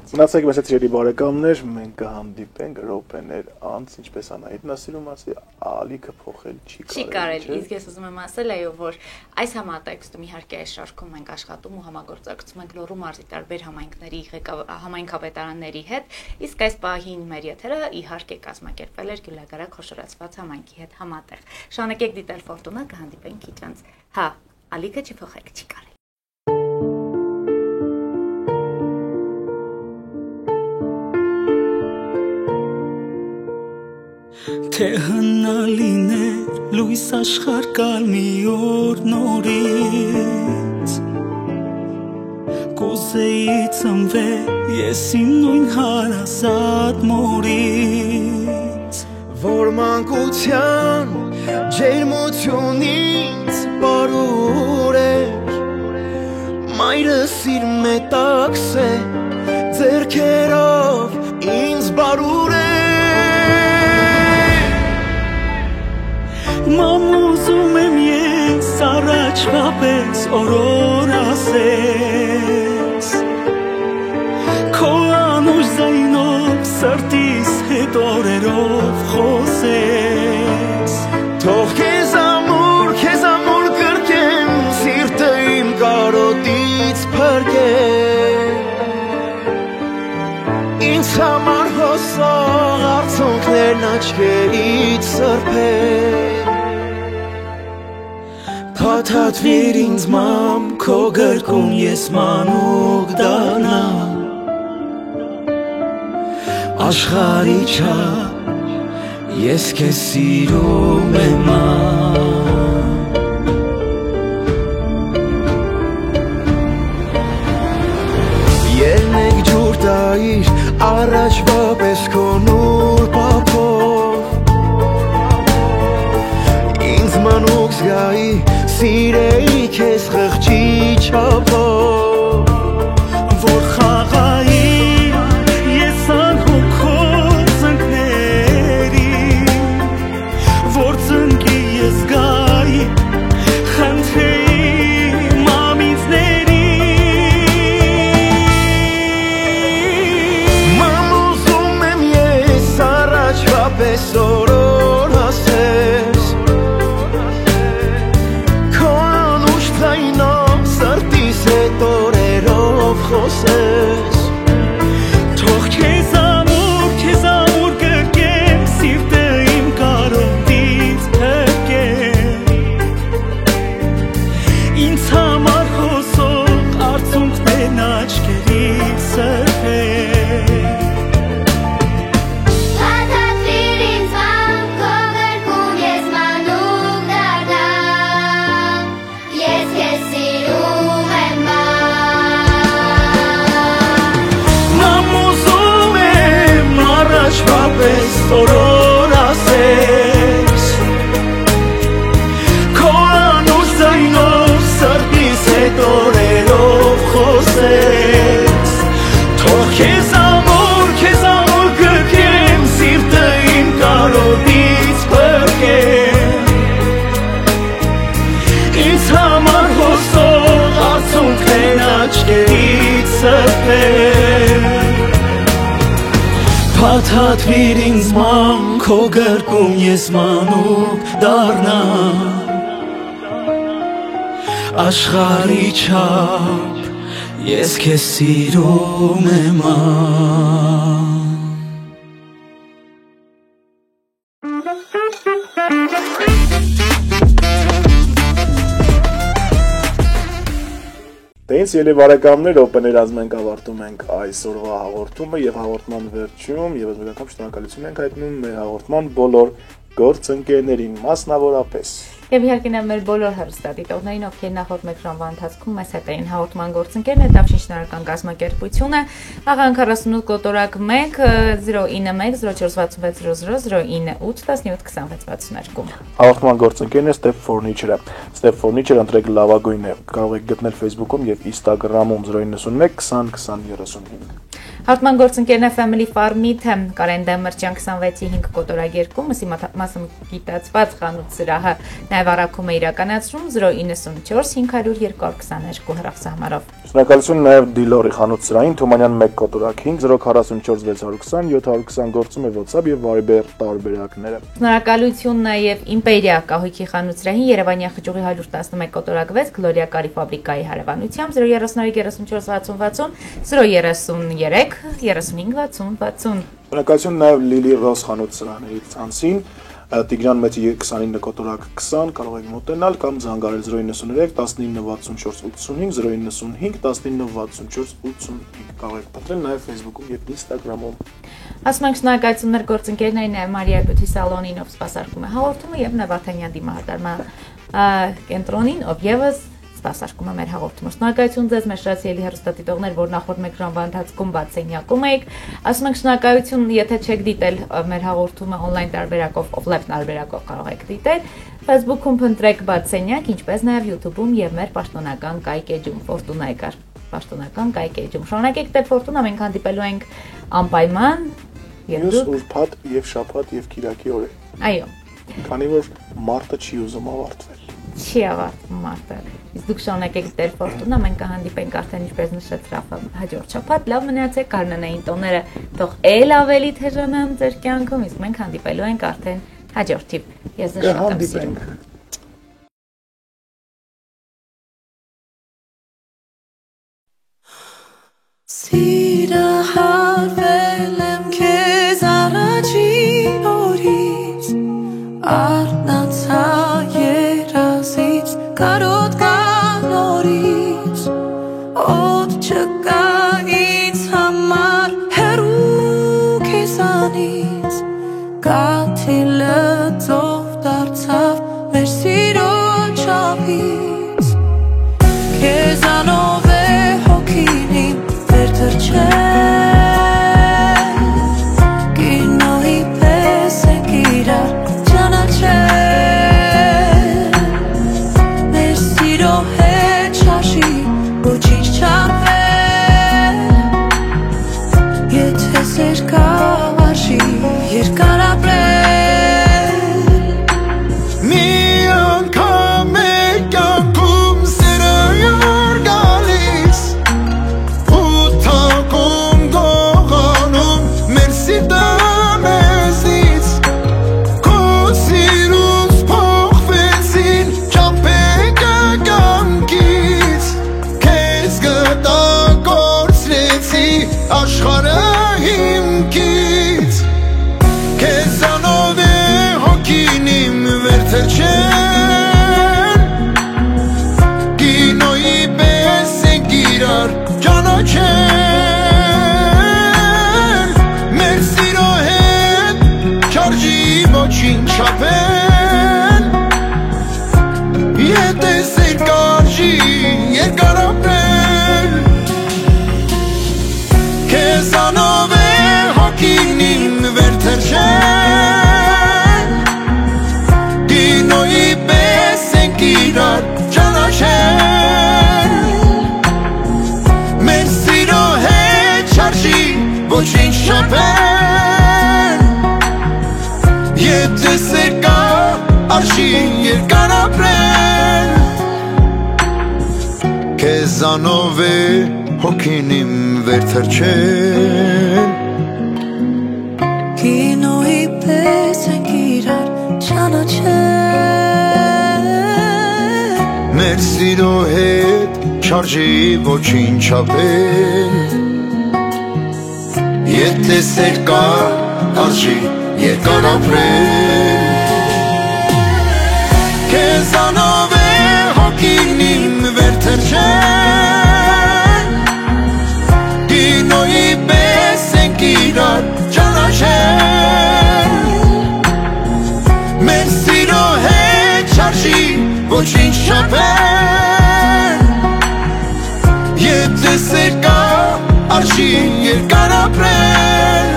Մնացեք մեզ հետ սիրելի բարեկամներ, մենք կհանդիպենք րոպեներ անց, ինչպես Անահիտն ասում ասի, ալիքը փոխել չի կարելի, իսկ ես ուզում եմ ասել, այո, որ այս համատեքստում իհարկե այս շարքում մենք աշխատում ու համագործակցում ենք Լոռու մարզի տարբեր համայնքների համայնքապետարանների հետ, իսկ այս պահին մեր եթերը իհարկե կազմակերպվել էր Գյուլագարակ խոշորացված համայնքի հետ համատեղ։ Շարունակեք դիտել Ֆորտունա, կհանդիպենք քիչ անց։ Հա, ալիքը չփոխեք, չի կարելի։ Թե հնալիներ լույս աշխարհ կալ մի օր նորից Կուզեի ծնվել ես իմ նույն հարազատ մորից Որ մանկության ջերմությունից բարուր էր Մայրս իր մետաքս է ձեռքերով ինձ բարուր է Մամ ուզում եմ ես առաջվա պես օրոր ասես Քո անուշ զայնով սրտիս հետ օրերով խոսես Թող քեզ ամուր կրկեմ սիրտը իմ կարոտից փրկեմ Ինձ համար հոսող արցունքներն աչքերից սրբել Փաթաթվիր ինձ մամ, քո գրկում ես մանուկ դառնամ Աշխարհի չափ ես քեզ սիրում եմ Ելնեք ջուր տայիր, առաջվա պես քո նուր պապով Ինձ մանուկ զգայի Սիրեի քեզ խղճի չափով Որ խաղայի ես անհոգով ծնկների Որ ծնկի ես գայի խնդրեի մամիցների Մամ ուզում եմ ես առաջվա պես օրոր ասես խոսես Թող քեզ ամուր կրկեմ սիրտը իմ կարոտից փրկեմ Ինձ համար խոսող արցունքներն աչքերից սրբել Փաթաթվիր ինձ մամ, քո գրկում ես մանուկ դառնամ Ես քեզ սիրում եմ Շվապես օրոր ասես Քո անուշ զայնով սրտիս հետ օրերով խոսես Թող քեզ ամուր կրկեմ սիրտը իմ կարոտից փրկեմ Ինձ համար հոսող արցունքներն աչքերից սրբել Փաթաթվիր ինձ մամ, քո գրկում ես մանուկ դառնամ Աշխարհի չափ ես քեզ սիրում եմ Դենց ելի բարեկամներ, օպեներած մենք ավարտում ենք այսօրվա հաղորդումը եւ հաղորդման վերջում եւս մեկ անգամ շնորհակալություն ենք հայտնում մեր հաղորդման բոլոր գործընկերներին, մասնավորապես Եվ իհարկե մեր բոլոր հեռուստադիտողներին, ովքեր նախորդ մեկ ժամվա ընթացքում մեզ հետ էին հաղորդման գործընկերն է Տավշին շինարարական կազմակերպությունը, աղան 48 կոտորակ 1 091 046600 098 172662 Հաղորդման գործընկերն է Step Furniture-ը։ Step Furniture-ը ընտրեք լավագույնը։ Կարող եք գտնել Facebook-ում եւ Instagram-ում 091 20 20 35 Հաղթման գործընկերն է Family Farm-ը, Կարեն Դեմիրճյան 26-ի 5 կոտորագերքում, մսի մասնագիտացված խանութ սրահը նաև առաքում է իրականացնում 094 500 222 հեռախոսահամարով։ Շնորհակալություն նաև Դիլորի խանութ սրահին Թումանյան 1 կոտորակ 5 044 620 720 գործում է WhatsApp եւ Viber տարբերակները։ Շնորհակալություն նաև Իմպերիա կահույքի խանութ սրահին Երևանյան խճուղի 111 կոտորակ 6 Գլորիա կարի ֆաբրիկայի հարևանությամբ 033 64 60 033 3560 Շնորհակալություն նաև Լիլի Ռոս խանութ սրահների ցանցին Տիգրան Մեծի 29 կոտորակ 20 կարող եք մոտենալ կամ զանգարել 093 1964 85 095 1964 85 կարող եք պատրել նաև Facebook-ում եւ Instagram-ում Ասում ենք շնորհակալություններ գործընկերներին նաև Մարիա Բյութի սալոնին ով սպասարկում է հաղորդումը եւ Նավաթանյան դիմահարդարման կենտրոնին ով եւս սպասարկում է մեր հաղորդումը։ Շնորհակալություն ձեզ մեր շացիելի հեռուստադիտողներ, որ նախորդ մեկ ժամվա ընթացքում բաց սենյակում եք։ Ասում ենք շնորհակալություն, եթե չեք դիտել մեր հաղորդումը on-line տարբերակով, off-live տարբերակով կարող եք դիտել։ Facebook-ում փնտրեք բաց սենյակ, ինչպես նաև YouTube-ում եւ մեր պաշտոնական կայք էջում Ֆորտունա եկար։ Պաշտոնական կայք էջում։ Շնորհակալեք դեր Ֆորտունա, մենք հանդիպելու ենք անպայման Մյուս ուրբաթ եւ շաբաթ եւ կիրակի օրը։ Այո։ Քանի որ մարտը չի ուզում ավարտվել։ Չի ավարտվում մարտը։ Իսկ դուք շնորհակալեք դեր Ֆորտունա, մենք կհանդիպենք արդեն ինչպես նշեց Ռաֆը հաջորդ շաբաթ, լավ մնացեք, կանոնային տոները թող էլ ավելի թեժանան ձեր կյանքում, իսկ մենք հանդիպելու ենք արդեն հաջորդ թիվ։ Ես ձեզ շատ եմ սիրում։ Սիրը հարվել եմ քեզ առաջին օրից Արնացա երազից կարոտ կանորից Օդ չկա ինձ համար հեռու քեզանից Կաթիլը ծով դարձավ մեր սիրո չափից Քեզանով է հոգին իմ վերթրջել Կինոյի պես ենք իրար Քեզանով է հոգին իմ վերթրջել Կինոյի պես ենք իրար ճանաչել Մեր սիրո հետ չարժի ոչինչ ապել Եթե սեր կա արժի երկար ապրել Քեզանով է հոգին իմ վերթրջել Կինոյի պես ենք իրար ճանաչել Մեր սիրո հետ չարժի ոչինչ չապել Եթե սեր կա արժի երկար ապրել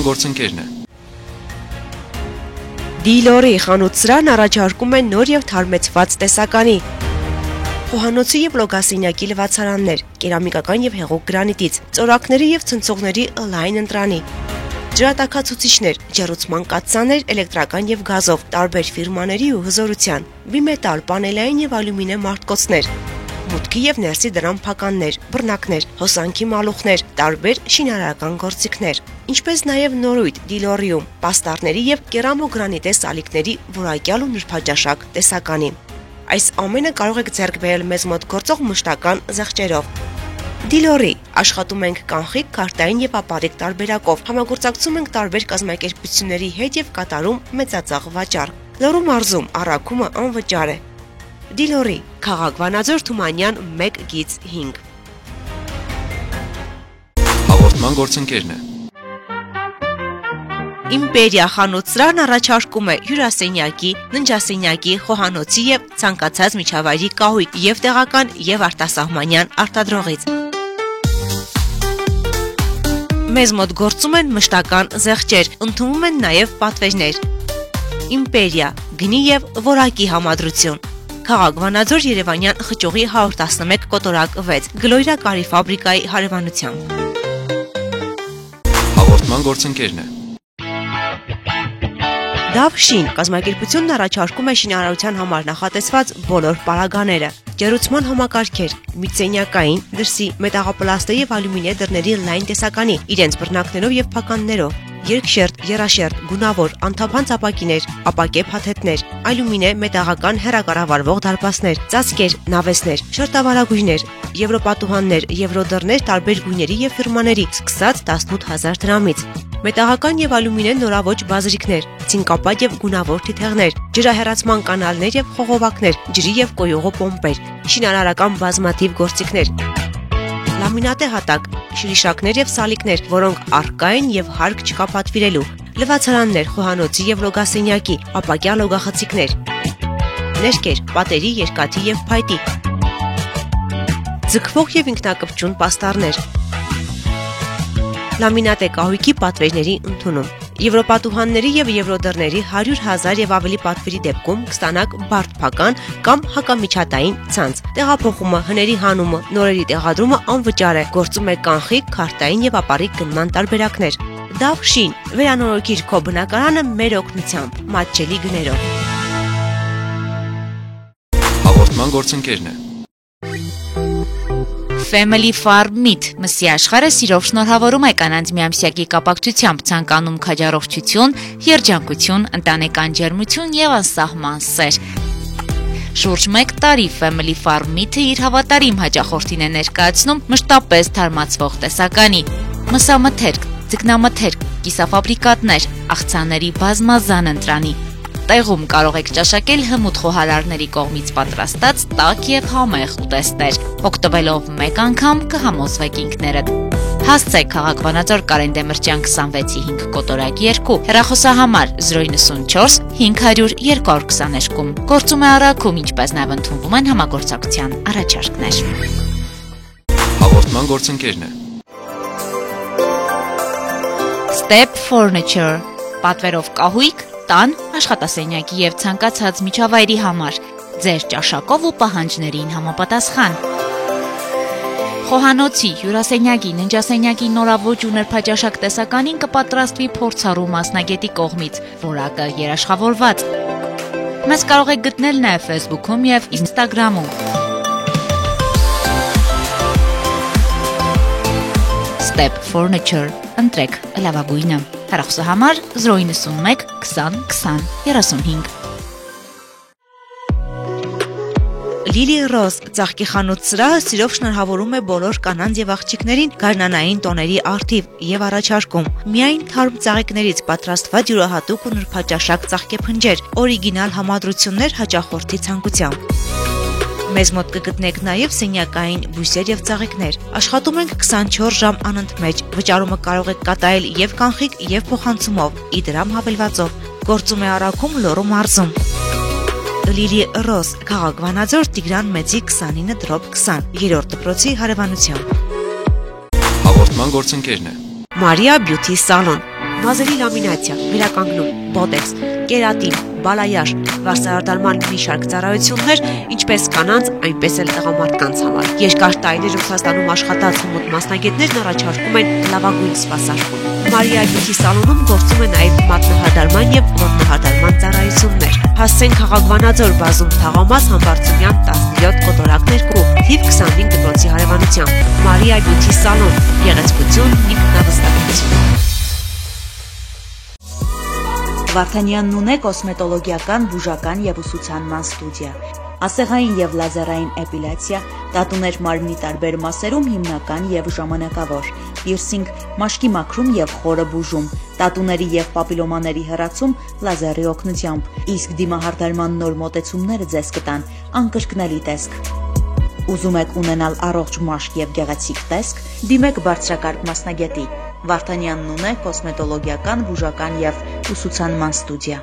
Հաղորդման գործընկերն է։ Դիլորի խանութ-սրահն առաջարկում է նոր եւ թարմեցված տեսականի խոհանոցի եւ լոգասենյակի լվացարաններ, կերամիկական եւ հեղուկ գրանիտից, ծորակների եւ ցնցողների լայն ընտրանի, ջրատաքացուցիչներ, ջեռուցման կաթսաներ էլեկտրական եւ գազով, տարբեր ֆիրմաների ու հզորության, բիմետալ, պանելային եւ ալյումինե մարտկոցներ, մուտքի եւ ներսի դրամ փականներ, բռնակներ, հոսանքի մալուխներ, տարբեր շինարարական գործիքներ, ինչպես նաեւ նորույթ Դիլորիում, պաստառների եւ կերամոգրանիտե սալիկների որակյալ ու նրբաճաշակ տեսականի։ Այս ամենը կարող եք ձեռք բերել մեզ մոտ գործող մշտական զեղչերով։ Դիլորի աշխատում ենք կանխիկ, քարտային եւ ապարիկ տարբերակով։ Համագործակցում ենք տարբեր կազմակերպությունների հետ եւ կատարում մեծածախ վաճառք։ Լոռու մարզում առաքումը անվճար է։ Դիլորի Քաղաք Վանաձոր Թումանյան 1/5 Հաղորդման գործընկերն է։ Իմպերիա խանութ-սրահն առաջարկում է հյուրասենյակի, ննջասենյակի, խոհանոցի եւ ցանկացած միջավայրի կահույք եւ տեղական եւ արտասահմանյան արտադրողից։ Մեզ մոտ գործում են մշտական զեղչեր, ընդունվում են նաեւ պատվերներ։ Իմպերիա գնի եւ որակի համադրություն։ Քաղաք Վանաձոր Երևանյան խճուղի 111 կոտորակ 6 Գլոյրա կարի ֆաբրիկայի հարևանությամբ։ Հաղորդման գործընկերն է։ Դավշին կազմակերպությունն առաջարկում է շինարարության համար նախատեսված բոլոր պարագաները, ջեռուցման համակարգեր, միծենյակային, դրսի, մետաղապլաստե եւ ալյումինե դռների լայն տեսականի, իրենց բռնակներով եւ փականներով, երկշերտ, եռաշերտ, գունավոր, անթափանց ապակիներ, ապակե փաթեթներ, ալյումինե մետաղական հեռակառավարվող դարպասներ, ծածկեր, նավեսներ, շերտավարագույրներ, եվրոպատուհաններ, եվրոդռներ տարբեր գույների եւ ֆիրմաների, սկսած 18000 դրամից։ Մետաղական եւ ալյումինե նորաոճ բազրիկներ, ցինկապատ եւ գունավոր թիթեղներ, ջրահեռացման կանալներ եւ խողովակներ, ջրի եւ կոյուղու պոմպեր, շինարարական բազմաթիվ գործիքներ, լամինատե հատակ, շրիշակներ եւ սալիկներ, որոնք առկա են եւ հարկ չկա պատվիրելու, լվացարաններ, խոհանոցի եւ լոգասենյակի, ապակյա լոգախցիկներ, ներկեր, պատերի, երկաթի եւ փայտի, ձգվող եւ ինքնակպչուն պաստառներ, լամինատե կահույքի պատվերների ընդունում։ Եվրոպատուհանների եւ եվրոդռների 100,000 եւ ավելի պատվերի դեպքում կստանաք բարդ փական կամ հակամիջհատային ցանց։ Տեղափոխումը, հների հանումը, նորերի տեղադրումը անվճար է։ Գործում է կանխիկ, քարտային եւ ապարիկ գնման տարբերակներ։ Դավշին վերանորոգիր քո բնակարանը մեր օգնությամբ, մատչելի գներով։ Հաղորդման գործընկերն է։ Family Farm Meat մսի աշխարհը սիրով շնորհավորում է կանանց միամսյակի կապակցությամբ ցանկանում քաջառողջություն, երջանկություն, ընտանեկան ջերմություն եւ անսահման սեր։ Շուրջ 1 տարի Family Farm Meat-ը իր հավատարիմ հաճախորդին է ներկայացնում մշտապես թարմացվող տեսականի, մսամթերք, ձկնամթերք, կիսաֆաբրիկատներ, աղցանների բազմազան ընտրանի։ Տեղում կարող եք ճաշակել հմուտ խոհարարների կողմից պատրաստած տաք եւ համեղ ուտեստներ։ Օգտվելով մեկ անգամ կհամոզվեք ինքներդ։ Հասցեք Քաղաք Վանաձոր Կարեն Դեմիրճյան 26-5 կոտորակ 2 հեռախոսահամար 094 500 222։ Գործում է առաքում, ինչպես նաև ընդունվում են համագործակցության առաջարկներ։ Հաղորդման գործընկերն է։ Step Furniture պատվերով կահույք տան, աշխատասենյակի եւ ցանկացած միջավայրի համար, ձեր ճաշակով ու պահանջներին համապատասխան։ Խոհանոցի, հյուրասենյակի, ննջասենյակի նորաոճ ու նրբաճաշակ տեսականին կպատրաստվի փորձառու մասնագետի կողմից, որակը երաշխավորված։ Մեզ կարող եք գտնել նաեւ Facebook-ում եւ Instagram-ում։ Step Furniture, ընտրեք լավագույնը։ Հեռախոսահամար 091 20 20 35։ Լիլի Ռոզ ծաղկի խանութ-սրահը սիրով շնորհավորում է բոլոր կանանց եւ աղջիկներին գարնանային տոների առթիվ եւ առաջարկում միայն թարմ ծաղիկներից պատրաստված յուրահատուկ ու նրբաճաշակ ծաղկեփնջեր, օրիգինալ համադրություններ հաճախորդի ցանկությամբ։ Մեզ մոտ կգտնեք նաև սենյակային բույսեր եւ ծաղիկներ։ Աշխատում ենք 24 ժամ անընդմեջ։ Վճարումը կարող եք կատարել եւ կանխիկ եւ փոխանցումով, իդրամ հավելվածով։ Գործում է առաքում Լոռու մարզում։ Լիլի Ռոզ, Քաղաք Վանաձոր Տիգրան Մեծի 29/20, 3-րդ դպրոցի հարևանությամբ։ Հաղորդման գործընկերն է։ Մարիա Բյութի սալոն։ մազերի լամինացիա, վերականգնում, բոտեքս, կերատին, բալայար, վարսահարդարման մի շարք ծառայություններ, ինչպես կանանց, այնպես էլ տղամարդկանց համար։ Երկար տարիներ Ռուսաստանում աշխատած հմուտ մասնագետներն առաջարկում են լավագույն սպասարկում։ Մարիա Բյութի սալոնում գործում է նաև մատնահարդարման եւ ոտնահարդարման ծառայություններ։ Հասցեն Խաղաղվանաձոր բազում թաղամաս Համբարձումյան 17 կոտորակներ կու, թիվ 25 դպրոցի հարևանությամբ։ Մարիա Բյութի սալոն, գեղեցկություն, ինքնավստահություն։ Վարդանյանն ունե կոսմետոլոգիական, բուժական եւ ուսուցանման ստուդիա, ասեղային եւ լազերային էպիլյացիա, տատուներ մարմնի տարբեր մասերում հիմնական եւ ժամանակավոր, պիրսինգ, մաշկի մաքրում եւ խորը բուժում, տատուների եւ պապիլոմաների հեռացում լազերի օգնությամբ, իսկ դիմահարդարման նոր մոտեցումները ձեզ կտան անկրկնելի տեսք։ Ուզում եք ունենալ առողջ մաշկ եւ գեղեցիկ տեսք, դիմեք բարձրակարգ մասնագետի։ Վարդանյանն ունե կոսմետոլոգիական, բուժական եւ ուսուցանման ստուդիա։